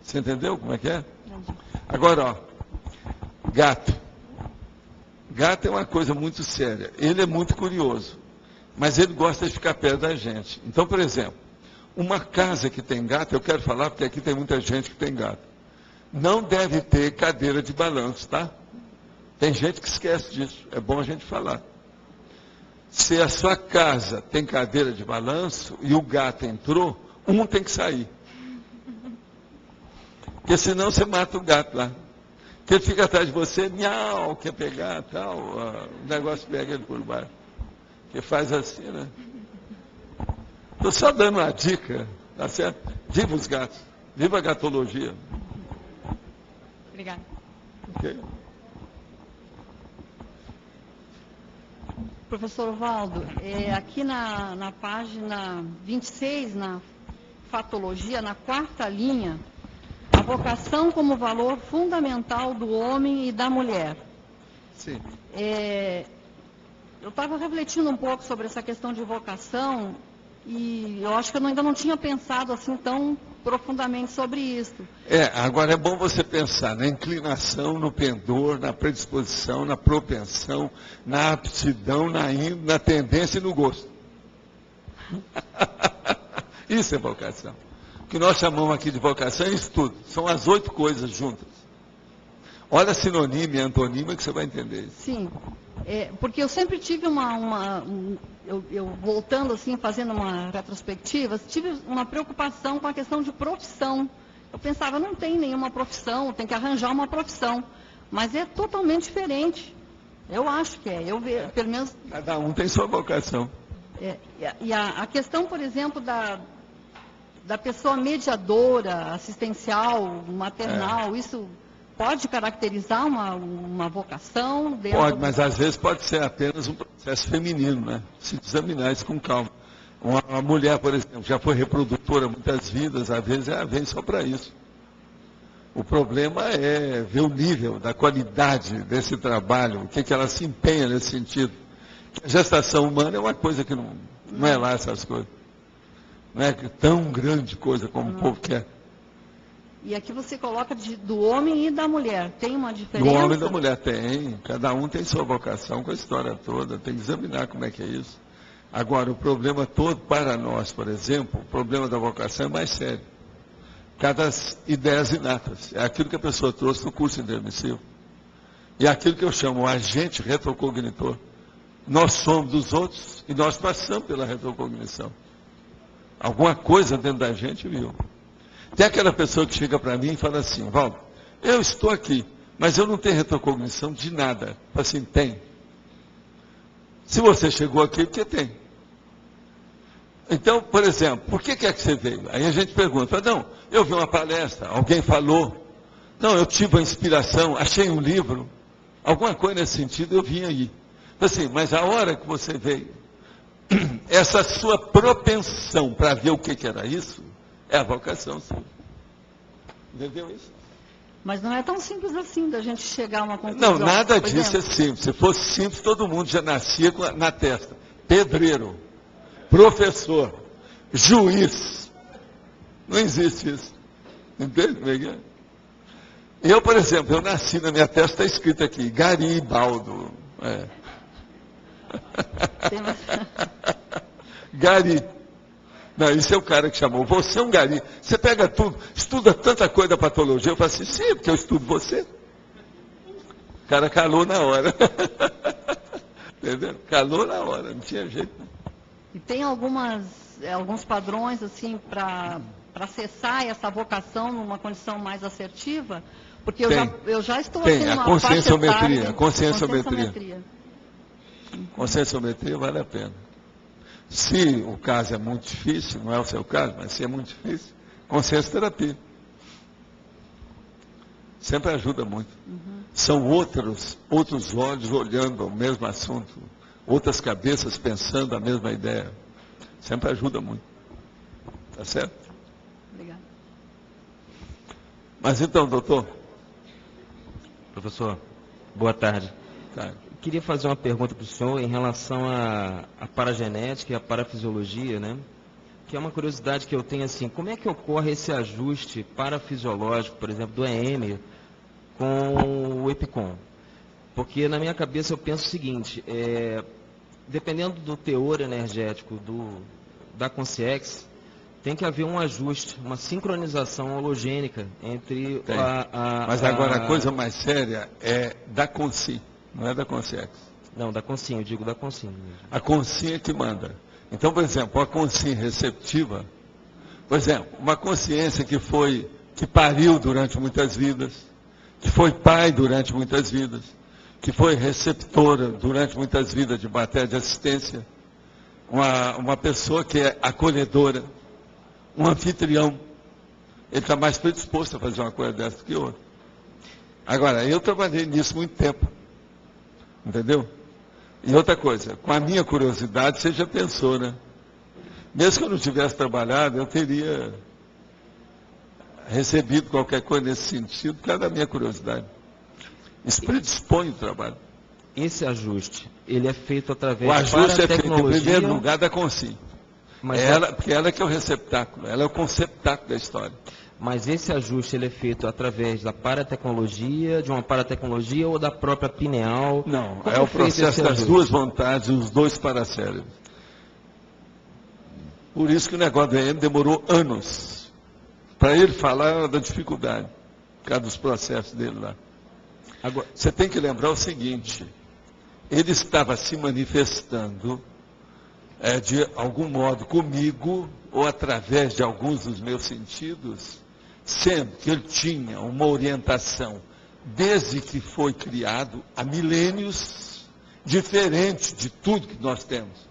Você entendeu como é que é? Agora, ó, gato. Gato é uma coisa muito séria. Ele é muito curioso, mas ele gosta de ficar perto da gente. Então, por exemplo, uma casa que tem gato, eu quero falar porque aqui tem muita gente que tem gato, não deve ter cadeira de balanço, tá? Tem gente que esquece disso, é bom a gente falar. Se a sua casa tem cadeira de balanço e o gato entrou, um tem que sair. Porque senão você mata o gato lá. Porque ele fica atrás de você, miau, quer pegar, tal, o negócio pega ele por baixo. Que faz assim, né? Estou só dando uma dica, tá certo? Viva os gatos, viva a gatologia. Obrigada. Ok. Professor Valdo, aqui na página 26, na fatologia, na 4ª linha, a vocação como valor fundamental do homem e da mulher. Sim. Eu estava refletindo um pouco sobre essa questão de vocação e eu acho que eu ainda não tinha pensado assim tão profundamente sobre isso. Agora é bom você pensar na inclinação, no pendor, na predisposição, na propensão, na aptidão, na tendência e no gosto. Isso é vocação. O que nós chamamos aqui de vocação é isso tudo. São as 8 coisas juntas. Olha a sinônima e antonímia que você vai entender isso. Sim, porque eu sempre tive eu voltando assim, fazendo uma retrospectiva, tive uma preocupação com a questão de profissão. Eu pensava, não tem nenhuma profissão, tem que arranjar uma profissão. Mas é totalmente diferente. Eu acho que é. Eu vejo, pelo menos... Cada um tem sua vocação. E a questão, por exemplo, da pessoa mediadora, assistencial, maternal, isso pode caracterizar uma vocação? Pode, mas às vezes pode ser apenas um processo feminino, né? Se examinar isso com calma. Uma mulher, por exemplo, já foi reprodutora muitas vidas, às vezes ela vem só para isso. O problema é ver o nível da qualidade desse trabalho, o que ela se empenha nesse sentido. A gestação humana é uma coisa que não é lá essas coisas. Não é tão grande coisa como o povo quer. E aqui você coloca do homem e da mulher. Tem uma diferença? Do homem e da mulher tem. Cada um tem sua vocação com a história toda. Tem que examinar como é que é isso. Agora, o problema todo para nós, por exemplo, o problema da vocação é mais sério. Cada ideias inatas. É aquilo que a pessoa trouxe no curso intermissivo. E é aquilo que eu chamo o agente retrocognitor. Nós somos dos outros e nós passamos pela retrocognição. Alguma coisa dentro da gente viu. Tem aquela pessoa que chega para mim e fala assim, Valdo, eu estou aqui, mas eu não tenho retrocognição de nada. Fala assim, tem. Se você chegou aqui, porque tem. Então, por exemplo, por que é que você veio? Aí a gente pergunta, fala, não, eu vi uma palestra, alguém falou, não, eu tive uma inspiração, achei um livro, alguma coisa nesse sentido, eu vim aí. Fala assim, mas a hora que você veio, essa sua propensão para ver o que era isso, é a vocação sua. Entendeu isso? Mas não é tão simples assim da gente chegar a uma conclusão. Não, nada disso é simples. Se fosse simples, todo mundo já nascia na testa. Pedreiro, professor, juiz. Não existe isso. Entende como é que é? Eu, por exemplo, eu nasci, na minha testa está escrito aqui, Garibaldo. Gari. Não, isso é o cara que chamou. Você é um gari. Você pega tudo, estuda tanta coisa da patologia. Eu falo assim, sim, porque eu estudo você. O cara calou na hora. Entendeu? Calou na hora, não tinha jeito. E tem alguns padrões, assim, para acessar essa vocação numa condição mais assertiva? Porque eu já estou assim, numa conscienciometria. Conscienciometria vale a pena. Se o caso é muito difícil, não é o seu caso, mas se é muito difícil, consciência terapia. Sempre ajuda muito. São outros olhos olhando o mesmo assunto, outras cabeças pensando a mesma ideia. Sempre ajuda muito. Tá certo? Obrigada. Mas então, doutor. Professor, boa tarde. Tá. Queria fazer uma pergunta para o senhor em relação à paragenética e à parafisiologia, né? Que é uma curiosidade que eu tenho assim, como é que ocorre esse ajuste parafisiológico, por exemplo, do EM com o EPICOM? Porque na minha cabeça eu penso o seguinte, dependendo do teor energético da Consciex, tem que haver um ajuste, uma sincronização hologênica entre Mas agora a coisa mais séria é da Consim, não é da Consciex. Não, da Consim, eu digo da Consim mesmo. A Consim é que manda. Então, por exemplo, a Consim receptiva, por exemplo, uma consciência que pariu durante muitas vidas, que foi pai durante muitas vidas, que foi receptora durante muitas vidas de matéria de assistência, uma pessoa que é acolhedora, um anfitrião, ele está mais predisposto a fazer uma coisa dessa do que outra. Agora, eu trabalhei nisso muito tempo, entendeu? E outra coisa, com a minha curiosidade, você já pensou, né? Mesmo que eu não tivesse trabalhado, eu teria recebido qualquer coisa nesse sentido, por causa da minha curiosidade. Isso predispõe o trabalho. Esse ajuste, ele é feito através da tecnologia? O ajuste é feito, em primeiro lugar, da Consim. Porque ela que é o receptáculo, ela é o conceptáculo da história. Mas esse ajuste ele é feito através da paratecnologia, de uma paratecnologia ou da própria pineal? Não, é o processo das duas vontades e os dois paracérebros. Por isso que o negócio do EM demorou anos. Para ele falar da dificuldade, por causa dos processos dele lá. Agora, você tem que lembrar o seguinte, ele estava se manifestando de algum modo comigo, ou através de alguns dos meus sentidos, sendo que ele tinha uma orientação, desde que foi criado, há milênios, diferente de tudo que nós temos.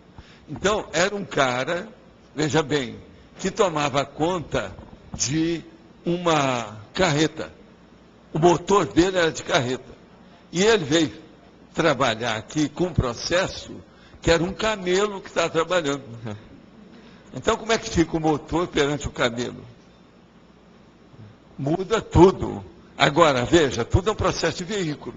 Então, era um cara, veja bem, que tomava conta de uma carreta. O motor dele era de carreta. E ele veio trabalhar aqui com um processo que era um camelo que estava trabalhando. Então, como é que fica o motor perante o camelo? Muda tudo. Agora, veja, tudo é um processo de veículo.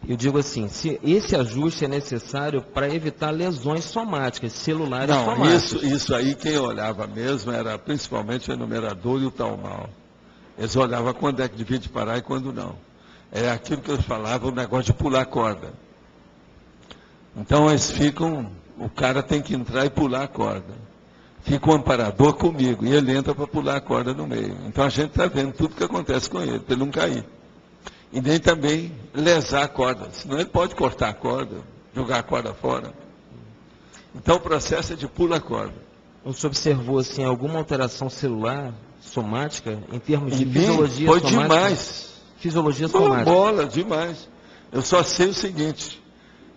Eu digo assim, se esse ajuste é necessário para evitar lesões somáticas, celulares somáticas. Não, isso aí quem olhava mesmo era principalmente o enumerador e o talmal. Eles olhavam quando é que devia de parar e quando não. É aquilo que eles falavam, o negócio de pular corda. Então eles ficam, o cara tem que entrar e pular a corda. Fica o amparador comigo e ele entra para pular a corda no meio. Então a gente está vendo tudo que acontece com ele, para ele não cair. E nem também lesar a corda, senão ele pode cortar a corda, jogar a corda fora. Então o processo é de pula a corda. Você observou assim, alguma alteração celular, somática, em termos de fisiologia foi somática? Foi demais. Fisiologia somática. Bola, demais. Eu só sei o seguinte,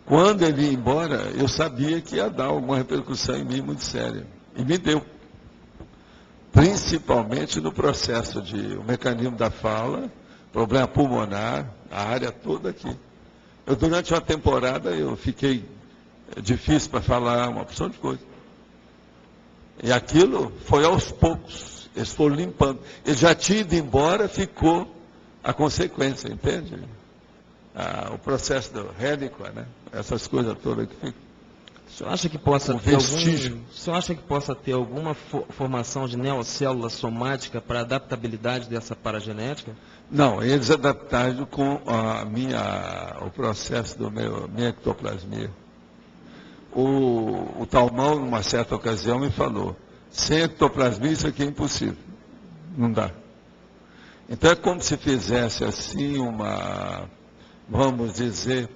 quando ele ia embora, eu sabia que ia dar alguma repercussão em mim muito séria. E me deu. Principalmente no processo de o mecanismo da fala, problema pulmonar, a área toda aqui. Durante uma temporada, eu fiquei difícil para falar, uma opção de coisa. E aquilo foi aos poucos. Eles foram limpando. Ele já tinha ido embora, ficou a consequência, entende? O processo do Helicoa, né? Essas coisas todas que ficam. O senhor acha que possa ter o senhor acha que possa ter alguma formação de neocélula somática para a adaptabilidade dessa paragenética? Não, eles adaptaram com o processo do minha ectoplasmia. O Talmão, numa certa ocasião, me falou, sem ectoplasmia isso aqui é impossível. Não dá. Então é como se fizesse assim vamos dizer,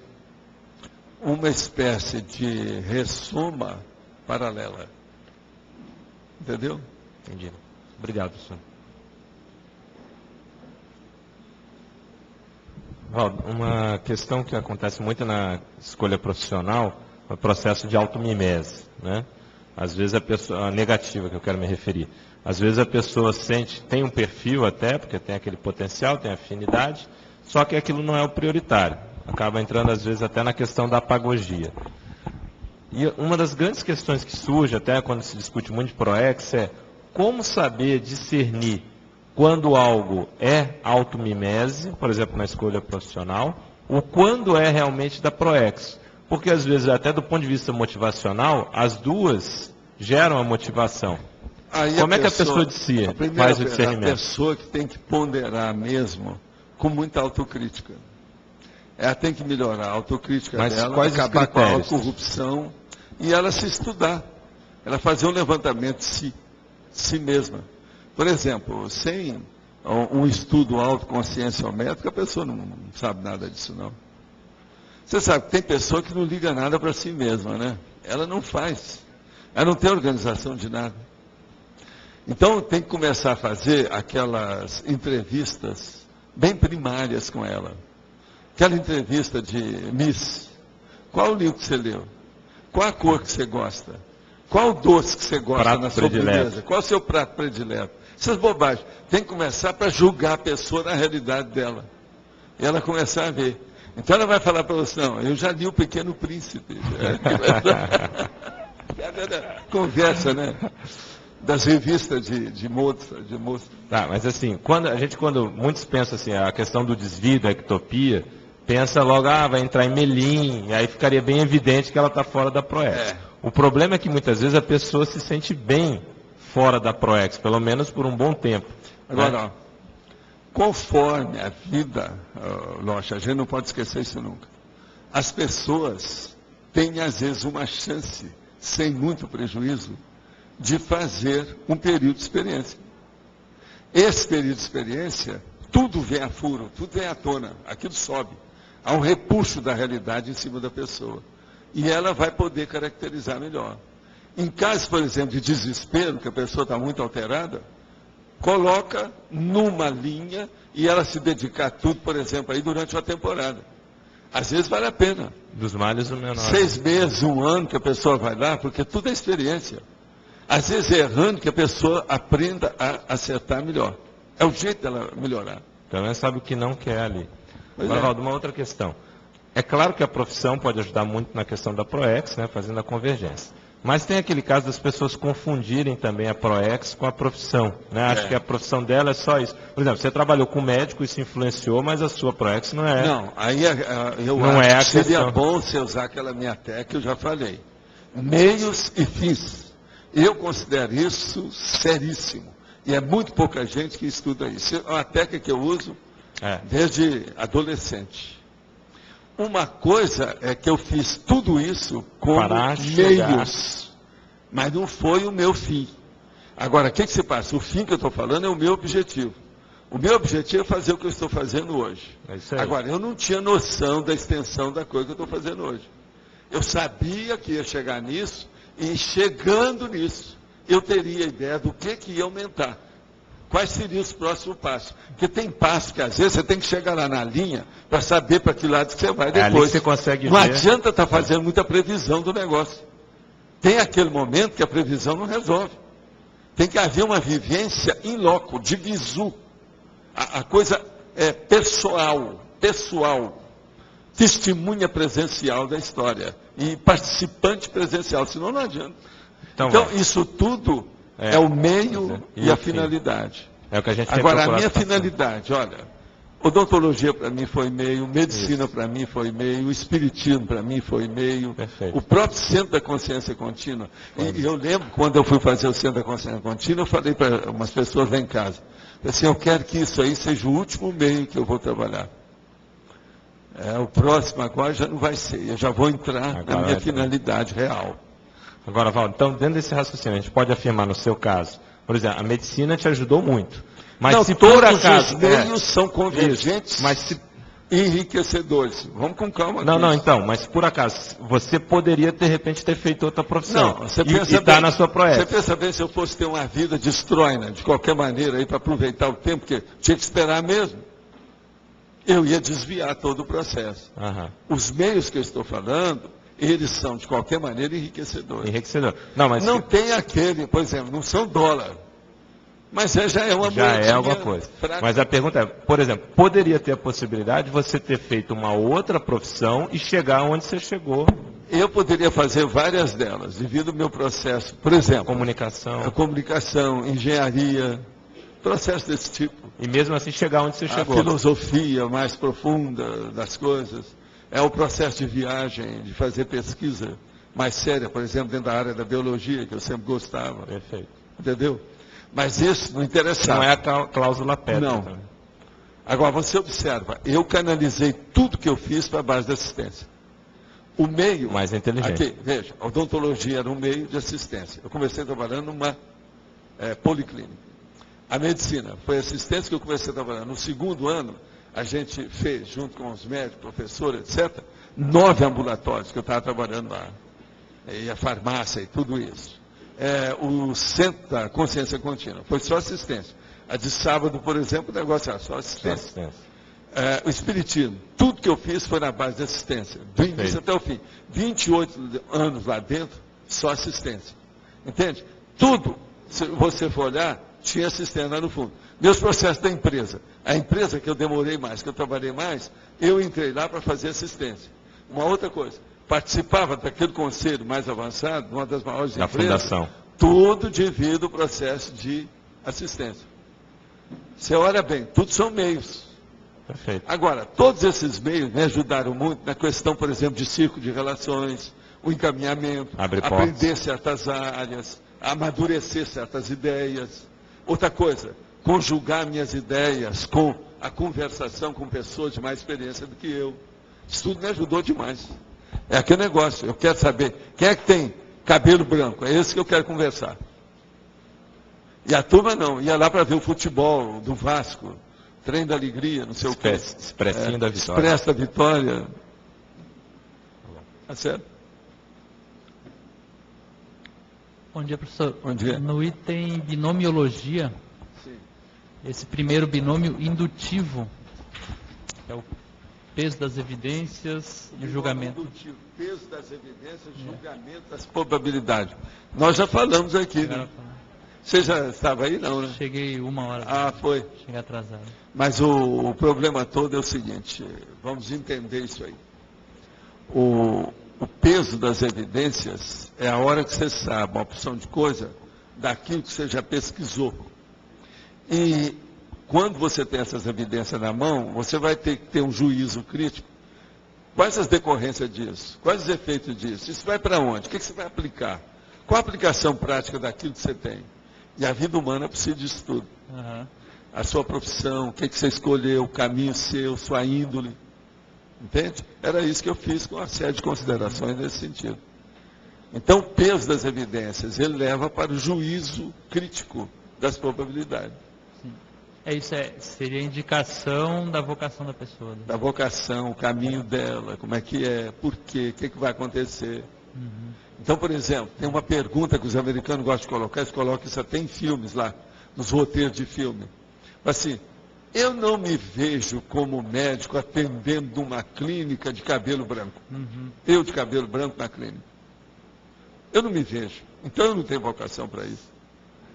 uma espécie de ressoma paralela. Entendeu? Entendi. Obrigado, professor. Uma questão que acontece muito na escolha profissional é o processo de automimese, né? Às vezes a pessoa, a negativa que eu quero me referir, às vezes a pessoa tem um perfil até, porque tem aquele potencial, tem afinidade, só que aquilo não é o prioritário. Acaba entrando às vezes até na questão da apagogia. E uma das grandes questões que surge, até quando se discute muito de PROEX, é como saber discernir quando algo é automimese, por exemplo, na escolha profissional, ou quando é realmente da PROEX. Porque às vezes, até do ponto de vista motivacional, as duas geram a motivação. Como é que a pessoa de si faz o discernimento? A pessoa que tem que ponderar mesmo, com muita autocrítica. Ela tem que melhorar a autocrítica dela, acabar com a corrupção e ela se estudar. Ela fazer um levantamento de si mesma. Por exemplo, sem um estudo autoconscienciométrico, a pessoa não sabe nada disso, não. Você sabe que tem pessoa que não liga nada para si mesma, né? Ela não faz. Ela não tem organização de nada. Então, tem que começar a fazer aquelas entrevistas bem primárias com ela. Aquela entrevista de Miss. Qual o livro que você leu? Qual a cor que você gosta? Qual o doce que você gosta na sobremesa? Qual o seu prato predileto? Essas bobagens. Tem que começar para julgar a pessoa na realidade dela. E ela começar a ver. Então ela vai falar para você, não, eu já li o Pequeno Príncipe. Conversa, né? Das revistas de moça. Tá, mas assim, quando muitos pensam assim, a questão do desvio, da ectopia, pensa logo, vai entrar em Melim, e aí ficaria bem evidente que ela está fora da PROEX. O problema é que muitas vezes a pessoa se sente bem fora da PROEX, pelo menos por um bom tempo. Agora, né? Conforme a vida, Locha, a gente não pode esquecer isso nunca. As pessoas têm, às vezes, uma chance, sem muito prejuízo, de fazer um período de experiência. Esse período de experiência, tudo vem a furo, tudo vem à tona, aquilo sobe. Há um repuxo da realidade em cima da pessoa. E ela vai poder caracterizar melhor. Em casos, por exemplo, de desespero, que a pessoa está muito alterada, coloca numa linha e ela se dedicar a tudo, por exemplo, aí durante uma temporada. Às vezes vale a pena. Dos males o menor. 6 meses, 1 ano que a pessoa vai lá, porque tudo é experiência. Às vezes é errando que a pessoa aprenda a acertar melhor. É o jeito dela melhorar. Então ela sabe o que não quer ali. Agora, Valdo, uma outra questão. É claro que a profissão pode ajudar muito na questão da PROEX, né, fazendo a convergência. Mas tem aquele caso das pessoas confundirem também a PROEX com a profissão. Né? Acho que a profissão dela é só isso. Por exemplo, você trabalhou com médico, isso influenciou, mas a sua PROEX não é. Não, aí eu acho que seria bom você usar aquela minha técnica que eu já falei. Meios e fins. Eu considero isso seríssimo. E é muito pouca gente que estuda isso. É uma técnica que eu uso desde adolescente. Uma coisa é que eu fiz tudo isso como meios, mas não foi o meu fim. Agora, o que se passa? O fim que eu estou falando é o meu objetivo. O meu objetivo é fazer o que eu estou fazendo hoje. Agora, eu não tinha noção da extensão da coisa que eu estou fazendo hoje. Eu sabia que ia chegar nisso, e chegando nisso, eu teria ideia do que ia aumentar. Quais seriam os próximos passos? Porque tem passos que às vezes você tem que chegar lá na linha para saber para que lado que você vai depois. Ali que você consegue não adianta estar fazendo muita previsão do negócio. Tem aquele momento que a previsão não resolve. Tem que haver uma vivência in loco, de visu. A coisa é pessoal, testemunha presencial da história. E participante presencial, senão não adianta. Então isso tudo é o meio e a finalidade. É o que a gente Agora, a minha finalidade, olha, odontologia para mim foi meio, medicina para mim foi meio, espiritismo para mim foi meio, o próprio Centro da Consciência Contínua. E eu lembro, quando eu fui fazer o Centro da Consciência Contínua, eu falei para umas pessoas lá em casa, assim, eu quero que isso aí seja o último meio que eu vou trabalhar. O próximo agora já não vai ser, eu já vou entrar na minha finalidade real. Agora, Valdo, então, dentro desse raciocínio, a gente pode afirmar no seu caso, por exemplo, a medicina te ajudou muito. Mas não, se por acaso... os meios são convergentes, mas enriquecedores. Vamos com calma. Não, então, mas por acaso, você poderia, de repente, ter feito outra profissão. Não, você pensa e está na sua PROEX. Você pensa bem se eu fosse ter uma vida destroina, de qualquer maneira, para aproveitar o tempo, porque tinha que esperar mesmo. Eu ia desviar todo o processo. Os meios que eu estou falando eles são, de qualquer maneira, enriquecedores. Enriquecedor. Não, mas não tem aquele, por exemplo, não são dólar. Mas já é uma já é alguma coisa. Fraca. Mas a pergunta é, por exemplo, poderia ter a possibilidade de você ter feito uma outra profissão e chegar onde você chegou? Eu poderia fazer várias delas, devido ao meu processo. Por exemplo, comunicação, engenharia, processo desse tipo. E mesmo assim chegar onde você chegou. A filosofia mais profunda das coisas. É o processo de viagem, de fazer pesquisa mais séria, por exemplo, dentro da área da biologia, que eu sempre gostava. Perfeito. Entendeu? Mas isso não interessava. Não é a cláusula PET. Não. Então. Agora, você observa, eu canalizei tudo que eu fiz para a base da assistência. O meio... Mais inteligente. Aqui, veja, a odontologia era um meio de assistência. Eu comecei trabalhando numa policlínica. A medicina foi assistência que eu comecei a trabalhar. No segundo ano, a gente fez, junto com os médicos, professores, etc., 9 ambulatórios que eu estava trabalhando lá. E a farmácia e tudo isso. O centro da consciência contínua foi só assistência. A de sábado, por exemplo, o negócio era só assistência. O espiritismo, tudo que eu fiz foi na base de assistência, do início até o fim. 28 anos lá dentro, só assistência. Entende? Tudo, se você for olhar, tinha assistência lá no fundo. Meus processos da empresa. A empresa que eu demorei mais, que eu trabalhei mais, eu entrei lá para fazer assistência. Uma outra coisa, participava daquele conselho mais avançado, uma das maiores da empresas, fundação. Tudo devido ao processo de assistência. Você olha bem, tudo são meios. Perfeito. Agora, todos esses meios me ajudaram muito na questão, por exemplo, de círculo de relações, o encaminhamento, aprender certas áreas, amadurecer certas ideias. Outra coisa, conjugar minhas ideias com a conversação com pessoas de mais experiência do que eu. Isso tudo me ajudou demais. É aquele negócio, eu quero saber, quem é que tem cabelo branco? É esse que eu quero conversar. E a turma não, ia lá para ver o futebol do Vasco, Trem da Alegria, não sei o quê. Expressinho da Vitória. Expresso da Vitória. Tá certo? Bom dia, professor. Bom dia. No item binomiologia, esse primeiro binômio indutivo, é o peso das evidências e o julgamento. Indutivo, peso das evidências, julgamento das probabilidades. Nós já falamos aqui, né? Você já estava aí, não, né? Cheguei 1 hora. Ah, foi? Cheguei atrasado. Mas o problema todo é o seguinte, vamos entender isso aí. O peso das evidências é a hora que você sabe uma opção de coisa daquilo que você já pesquisou. E quando você tem essas evidências na mão, você vai ter que ter um juízo crítico. Quais as decorrências disso? Quais os efeitos disso? Isso vai para onde? O que você vai aplicar? Qual a aplicação prática daquilo que você tem? E a vida humana precisa disso tudo. Uhum. A sua profissão, o que você escolheu, o caminho seu, sua índole. Entende? Era isso que eu fiz com uma série de considerações nesse sentido. Então, o peso das evidências, ele leva para o juízo crítico das probabilidades. Sim. Isso seria a indicação da vocação da pessoa. Né? Da vocação, o caminho dela, como é que é, por quê, o que vai acontecer. Uhum. Então, por exemplo, tem uma pergunta que os americanos gostam de colocar, eles colocam isso até em filmes lá, nos roteiros de filme. Assim, eu não me vejo como médico atendendo uma clínica de cabelo branco. Uhum. Eu de cabelo branco na clínica. Eu não me vejo. Então eu não tenho vocação para isso.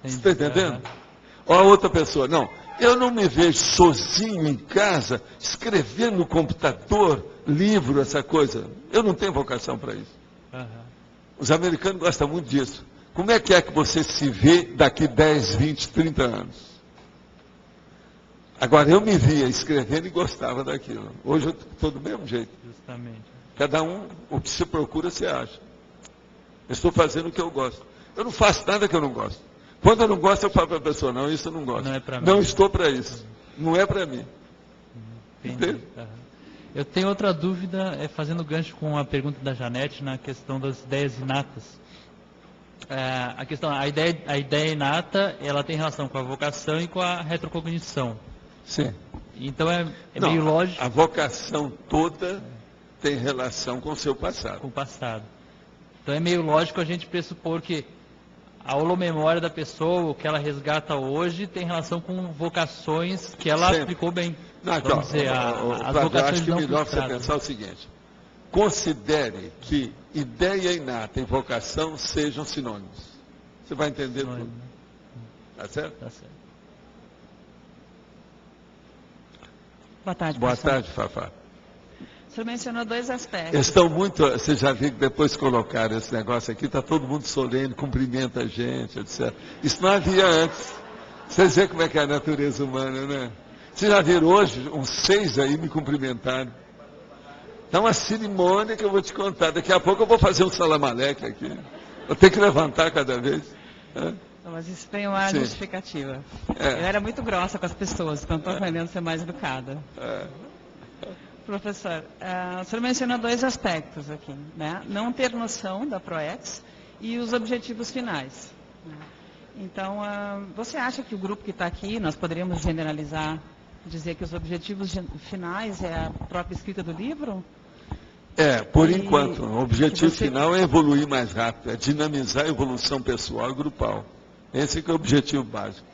Você está entendendo? Ou a outra pessoa, não, eu não me vejo sozinho em casa, escrevendo no computador, livro, essa coisa. Eu não tenho vocação para isso. Uhum. Os americanos gostam muito disso. Como é que você se vê daqui 10, 20, 30 anos? Agora, eu me via escrevendo e gostava daquilo. Hoje eu estou do mesmo jeito. Justamente. Cada um, o que se procura, você acha. Eu estou fazendo o que eu gosto. Eu não faço nada que eu não gosto. Quando eu não gosto, eu falo para a pessoa, não, isso eu não gosto. Não é para mim. Não estou para isso. Não é para mim. Entendi. Eu tenho outra dúvida, fazendo gancho com a pergunta da Janete na questão das ideias inatas. A ideia inata, ela tem relação com a vocação e com a retrocognição. Sim. Então não, meio lógico. A vocação toda tem relação com o seu passado. Com o passado. Então é meio lógico a gente pressupor que a holomemória da pessoa, o que ela resgata hoje, tem relação com vocações que ela aplicou bem. Não, então, Vamos dizer, as eu vocações acho que não melhor você frustradas. pensar o seguinte. considere que ideia inata e vocação sejam sinônimos. Você vai entender tudo. Tá certo? Tá certo. Boa tarde, Boa professor. tarde, Fafá. O senhor mencionou dois aspectos. Estão muito, você já viu que depois colocaram esse negócio aqui, está todo mundo solene, cumprimenta a gente, etc. Isso não havia antes. Vocês veem como é que é a natureza humana, né? Vocês já viram hoje, uns 6 aí me cumprimentaram. Tá uma cerimônia que eu vou te contar. Daqui a pouco eu vou fazer um salamaleque aqui. Eu tenho que levantar cada vez. Mas isso tem uma justificativa. Eu era muito grossa com as pessoas, então estou aprendendo a ser mais educada. Professor, o senhor mencionou dois aspectos aqui, né? Não ter noção da PROEX e os objetivos finais. Então, você acha que o grupo que está aqui, nós poderíamos generalizar, dizer que os objetivos finais é a própria escrita do livro? Por enquanto. O objetivo final é evoluir mais rápido, é dinamizar a evolução pessoal e grupal. Esse que é o objetivo básico.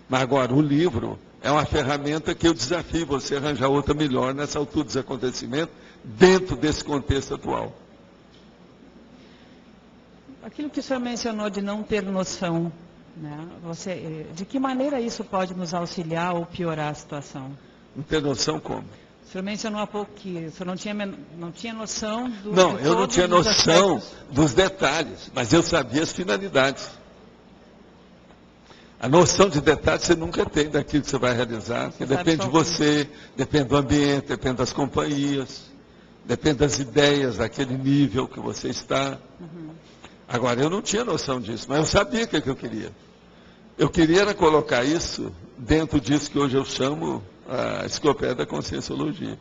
Mas agora, o livro é uma ferramenta que eu desafio você a arranjar outra melhor nessa altura dos acontecimentos, dentro desse contexto atual. Aquilo que o senhor mencionou de não ter noção, né? De que maneira isso pode nos auxiliar ou piorar a situação? Não ter noção como? O senhor mencionou há pouco que o senhor não tinha noção do... Não, eu não tinha noção dos detalhes, mas eu sabia as finalidades. A noção de detalhes você nunca tem daquilo que você vai realizar, porque depende de você, depende do ambiente, depende das companhias, depende das ideias, daquele nível que você está. Agora, eu não tinha noção disso, mas eu sabia o que eu queria. Eu queria era colocar isso dentro disso que hoje eu chamo a enciclopédia da Conscienciologia.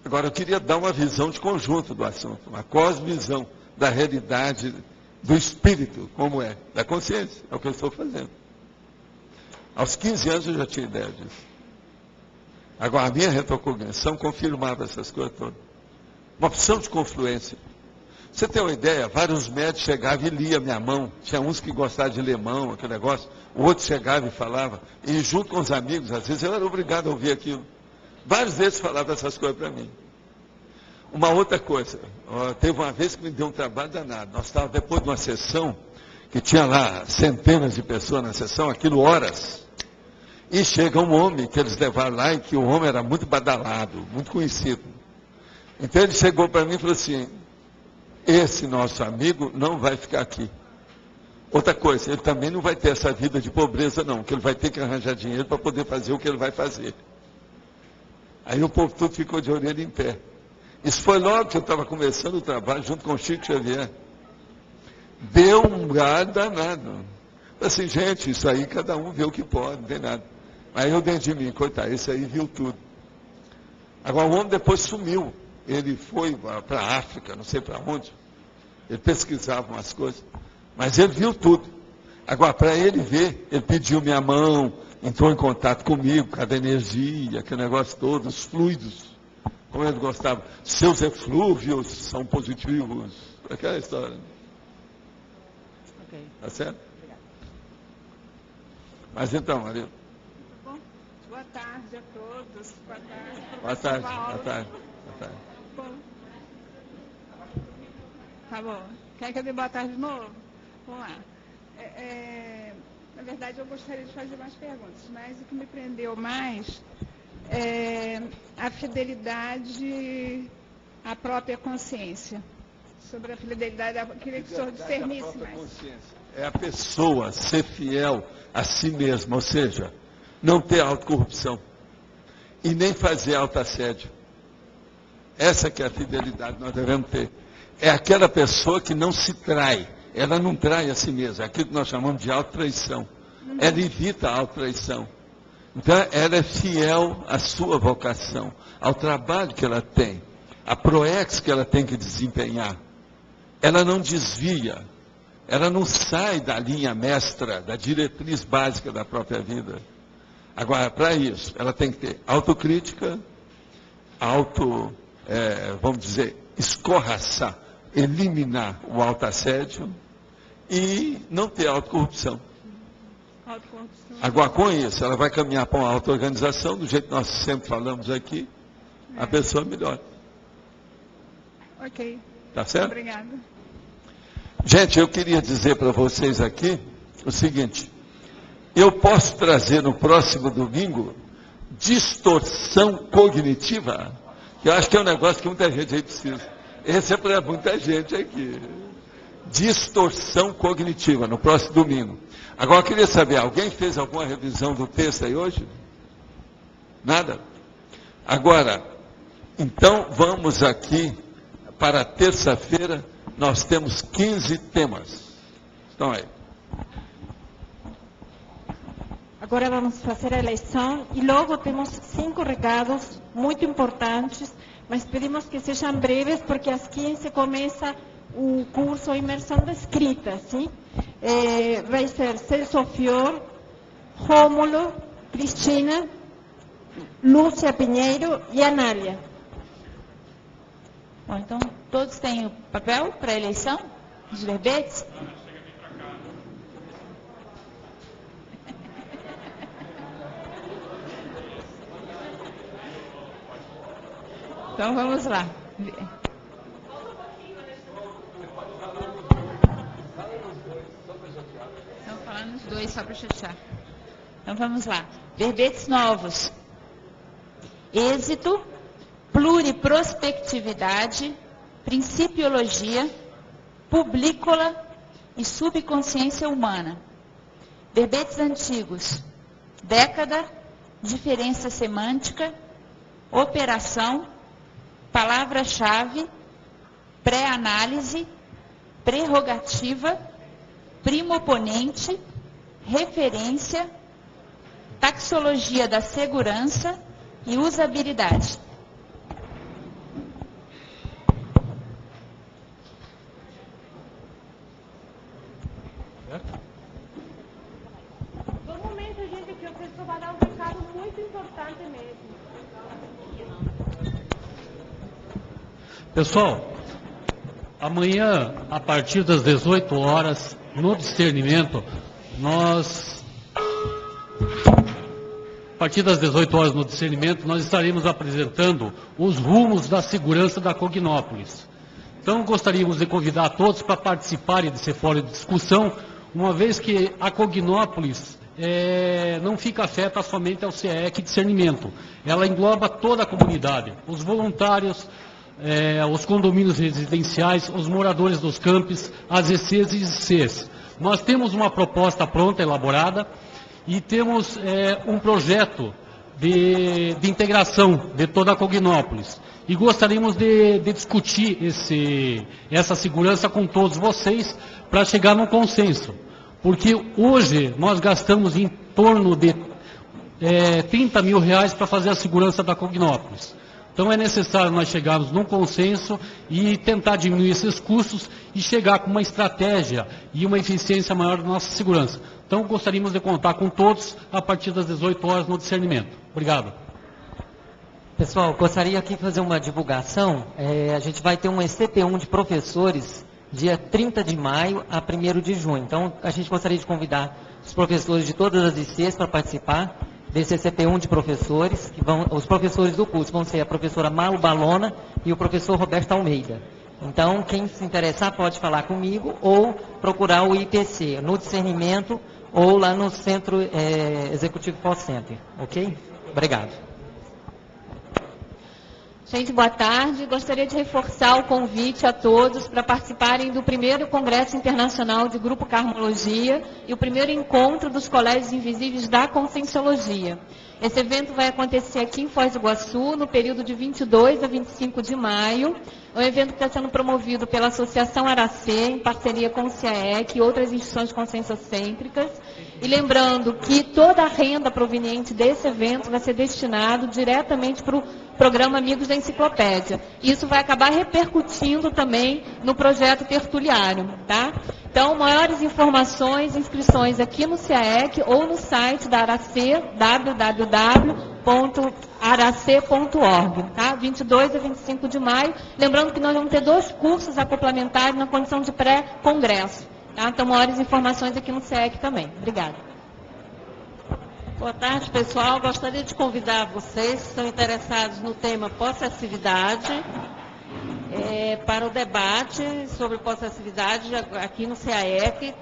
Agora, eu queria dar uma visão de conjunto do assunto, uma cosmovisão da realidade do espírito, como é, da consciência, é o que eu estou fazendo. Aos 15 anos eu já tinha ideia disso. Agora, a minha retrocognição confirmava essas coisas todas. Uma opção de confluência. Você tem uma ideia, vários médicos chegavam e liam minha mão. Tinha uns que gostavam de ler mão, aquele negócio. O outro chegava e falava. E junto com os amigos, às vezes eu era obrigado a ouvir aquilo. Vários deles falavam essas coisas para mim. Uma outra coisa, teve uma vez que me deu um trabalho danado. Nós estávamos depois de uma sessão, que tinha lá centenas de pessoas na sessão, aquilo horas. E chega um homem que eles levaram lá, e que o homem era muito badalado, muito conhecido. Então ele chegou para mim e falou assim, esse nosso amigo não vai ficar aqui. Outra coisa, ele também não vai ter essa vida de pobreza não, que ele vai ter que arranjar dinheiro para poder fazer o que ele vai fazer. Aí o povo todo ficou de orelha em pé. Isso foi logo que eu estava começando o trabalho, junto com o Chico Xavier. Deu um gado danado. Assim, gente, isso aí cada um vê o que pode, não tem nada. Aí eu dentro de mim, coitado, esse aí viu tudo. Agora o homem depois sumiu. Ele foi para a África, não sei para onde. Ele pesquisava umas coisas. Mas ele viu tudo. Agora, para ele ver, ele pediu minha mão, entrou em contato comigo, cada energia, aquele negócio todo, os fluidos. Como ele gostava. Seus eflúvios são positivos. Aquela história. Ok. Tá certo? Obrigado. Mas então, Maria. Tá bom? Boa tarde a todos. Boa tarde. Boa tarde. Boa tarde. Boa tarde. Bom. Tá bom. Quer que eu dê boa tarde de novo? Vamos lá. Na verdade, eu gostaria de fazer mais perguntas, mas o que me prendeu mais é a fidelidade à própria consciência. Sobre a fidelidade, eu queria que o senhor discernisse mais. É a pessoa ser fiel a si mesma, ou seja, não ter autocorrupção e nem fazer autoassédio. Essa que é a fidelidade que nós devemos ter. É aquela pessoa que não se trai, ela não trai a si mesma, é aquilo que nós chamamos de autotraição. Ela evita a autotraição. Então, ela é fiel à sua vocação, ao trabalho que ela tem, à PROEX que ela tem que desempenhar. Ela não desvia, ela não sai da linha mestra, da diretriz básica da própria vida. Agora, para isso, ela tem que ter autocrítica, vamos dizer, escorraçar, eliminar o autoassédio e não ter autocorrupção. Agora, com isso, ela vai caminhar para uma auto-organização, do jeito que nós sempre falamos aqui, a pessoa melhora. Ok. Tá certo? Obrigada. Gente, eu queria dizer para vocês aqui o seguinte: eu posso trazer no próximo domingo distorção cognitiva, que eu acho que é um negócio que muita gente aí precisa. Esse é para muita gente aqui. Distorção cognitiva, no próximo domingo. Agora, eu queria saber, alguém fez alguma revisão do texto aí hoje? Nada? Agora, então, vamos aqui para terça-feira, nós temos 15 temas. Estão aí. Agora vamos fazer a eleição e logo temos 5 recados muito importantes, mas pedimos que sejam breves, porque às 15 começa o curso Imersão da Escrita, sim? Vai ser Celso Fior, Rômulo, Cristina, Lúcia Pinheiro e Anália. Bom, então, todos têm o papel para a eleição? Os verbetes? Então, vamos lá. Estão falando os dois, só para chatear. Então, vamos lá. Verbetes novos. Êxito, pluriprospectividade, principiologia, publicola e subconsciência humana. Verbetes antigos. Década, diferença semântica, operação, palavra-chave, pré-análise, prerrogativa, primo-oponente, referência, taxologia da segurança e usabilidade. No momento, gente, que o professor vai dar um recado muito importante mesmo. Pessoal, amanhã, a partir das 18 horas, no discernimento, nós estaremos apresentando os rumos da segurança da Cognópolis. Então, gostaríamos de convidar todos para participarem desse fórum de discussão, uma vez que a Cognópolis não fica afeta somente ao CEEC Discernimento. Ela engloba toda a comunidade, os voluntários, os condomínios residenciais, os moradores dos campos, as ECs e ICs. Nós temos uma proposta pronta, elaborada, e temos um projeto de integração de toda a Cognópolis. E gostaríamos de discutir essa segurança com todos vocês para chegar num consenso. Porque hoje nós gastamos em torno de R$30 mil para fazer a segurança da Cognópolis. Então é necessário nós chegarmos num consenso e tentar diminuir esses custos e chegar com uma estratégia e uma eficiência maior da nossa segurança. Então gostaríamos de contar com todos a partir das 18 horas no discernimento. Obrigado. Pessoal, gostaria aqui de fazer uma divulgação. A gente vai ter um ECP1 de professores dia 30 de maio a 1º de junho. Então a gente gostaria de convidar os professores de todas as ICs para participar desse ECP1 de professores, os professores do curso vão ser a professora Malu Balona e o professor Roberto Almeida. Então, quem se interessar pode falar comigo ou procurar o IPC, no discernimento ou lá no Centro Executivo Call Center, ok? Obrigado. Gente, boa tarde. Gostaria de reforçar o convite a todos para participarem do primeiro Congresso Internacional de Grupo Carmologia e o primeiro encontro dos Colégios Invisíveis da Conscienciologia. Esse evento vai acontecer aqui em Foz do Iguaçu, no período de 22 a 25 de maio. É um evento que está sendo promovido pela Associação Aracê, em parceria com o CIAEC e outras instituições conscienciocêntricas. E lembrando que toda a renda proveniente desse evento vai ser destinado diretamente para o programa Amigos da Enciclopédia. Isso vai acabar repercutindo também no projeto tertuliário, tá? Então, maiores informações, inscrições aqui no CIAEC ou no site da Aracê, www.aracê.org, tá? 22 a 25 de maio. Lembrando que nós vamos ter 2 cursos acomplementares na condição de pré-congresso, tá? Então, maiores informações aqui no CIAEC também. Obrigada. Boa tarde, pessoal. Gostaria de convidar vocês que estão interessados no tema possessividade para o debate sobre pós-atividade aqui no CAEC,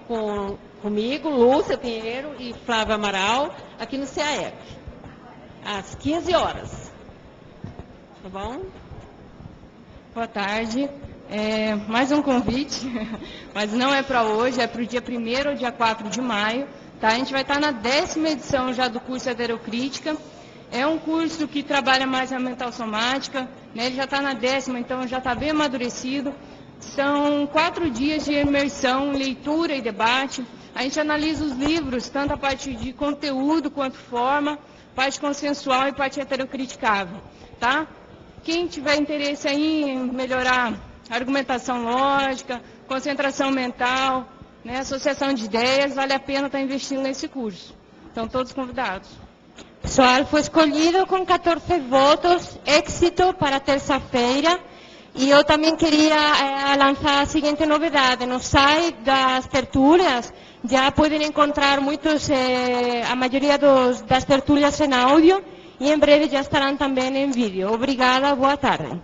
comigo, Lúcia Pinheiro e Flávia Amaral, aqui no CAEC, às 15 horas. Tá bom? Boa tarde. Mais um convite, mas não é para hoje, é para o dia 1º ou dia 4 de maio. Tá? A gente vai estar na 10ª edição já do curso Heterocrítica. É um curso que trabalha mais a mental somática, né? Ele já está na 10ª, então já está bem amadurecido. São 4 dias de imersão, leitura e debate. A gente analisa os livros, tanto a parte de conteúdo quanto forma, parte consensual e parte heterocriticável. Tá? Quem tiver interesse aí em melhorar a argumentação lógica, concentração mental, né, associação de ideias, vale a pena estar investindo nesse curso. Então, todos convidados. Pessoal, foi escolhido com 14 votos, êxito para terça-feira. E eu também queria lançar a seguinte novidade. No site das tertúlias, já podem encontrar a maioria das tertúlias em áudio, e em breve já estarão também em vídeo. Obrigada, boa tarde.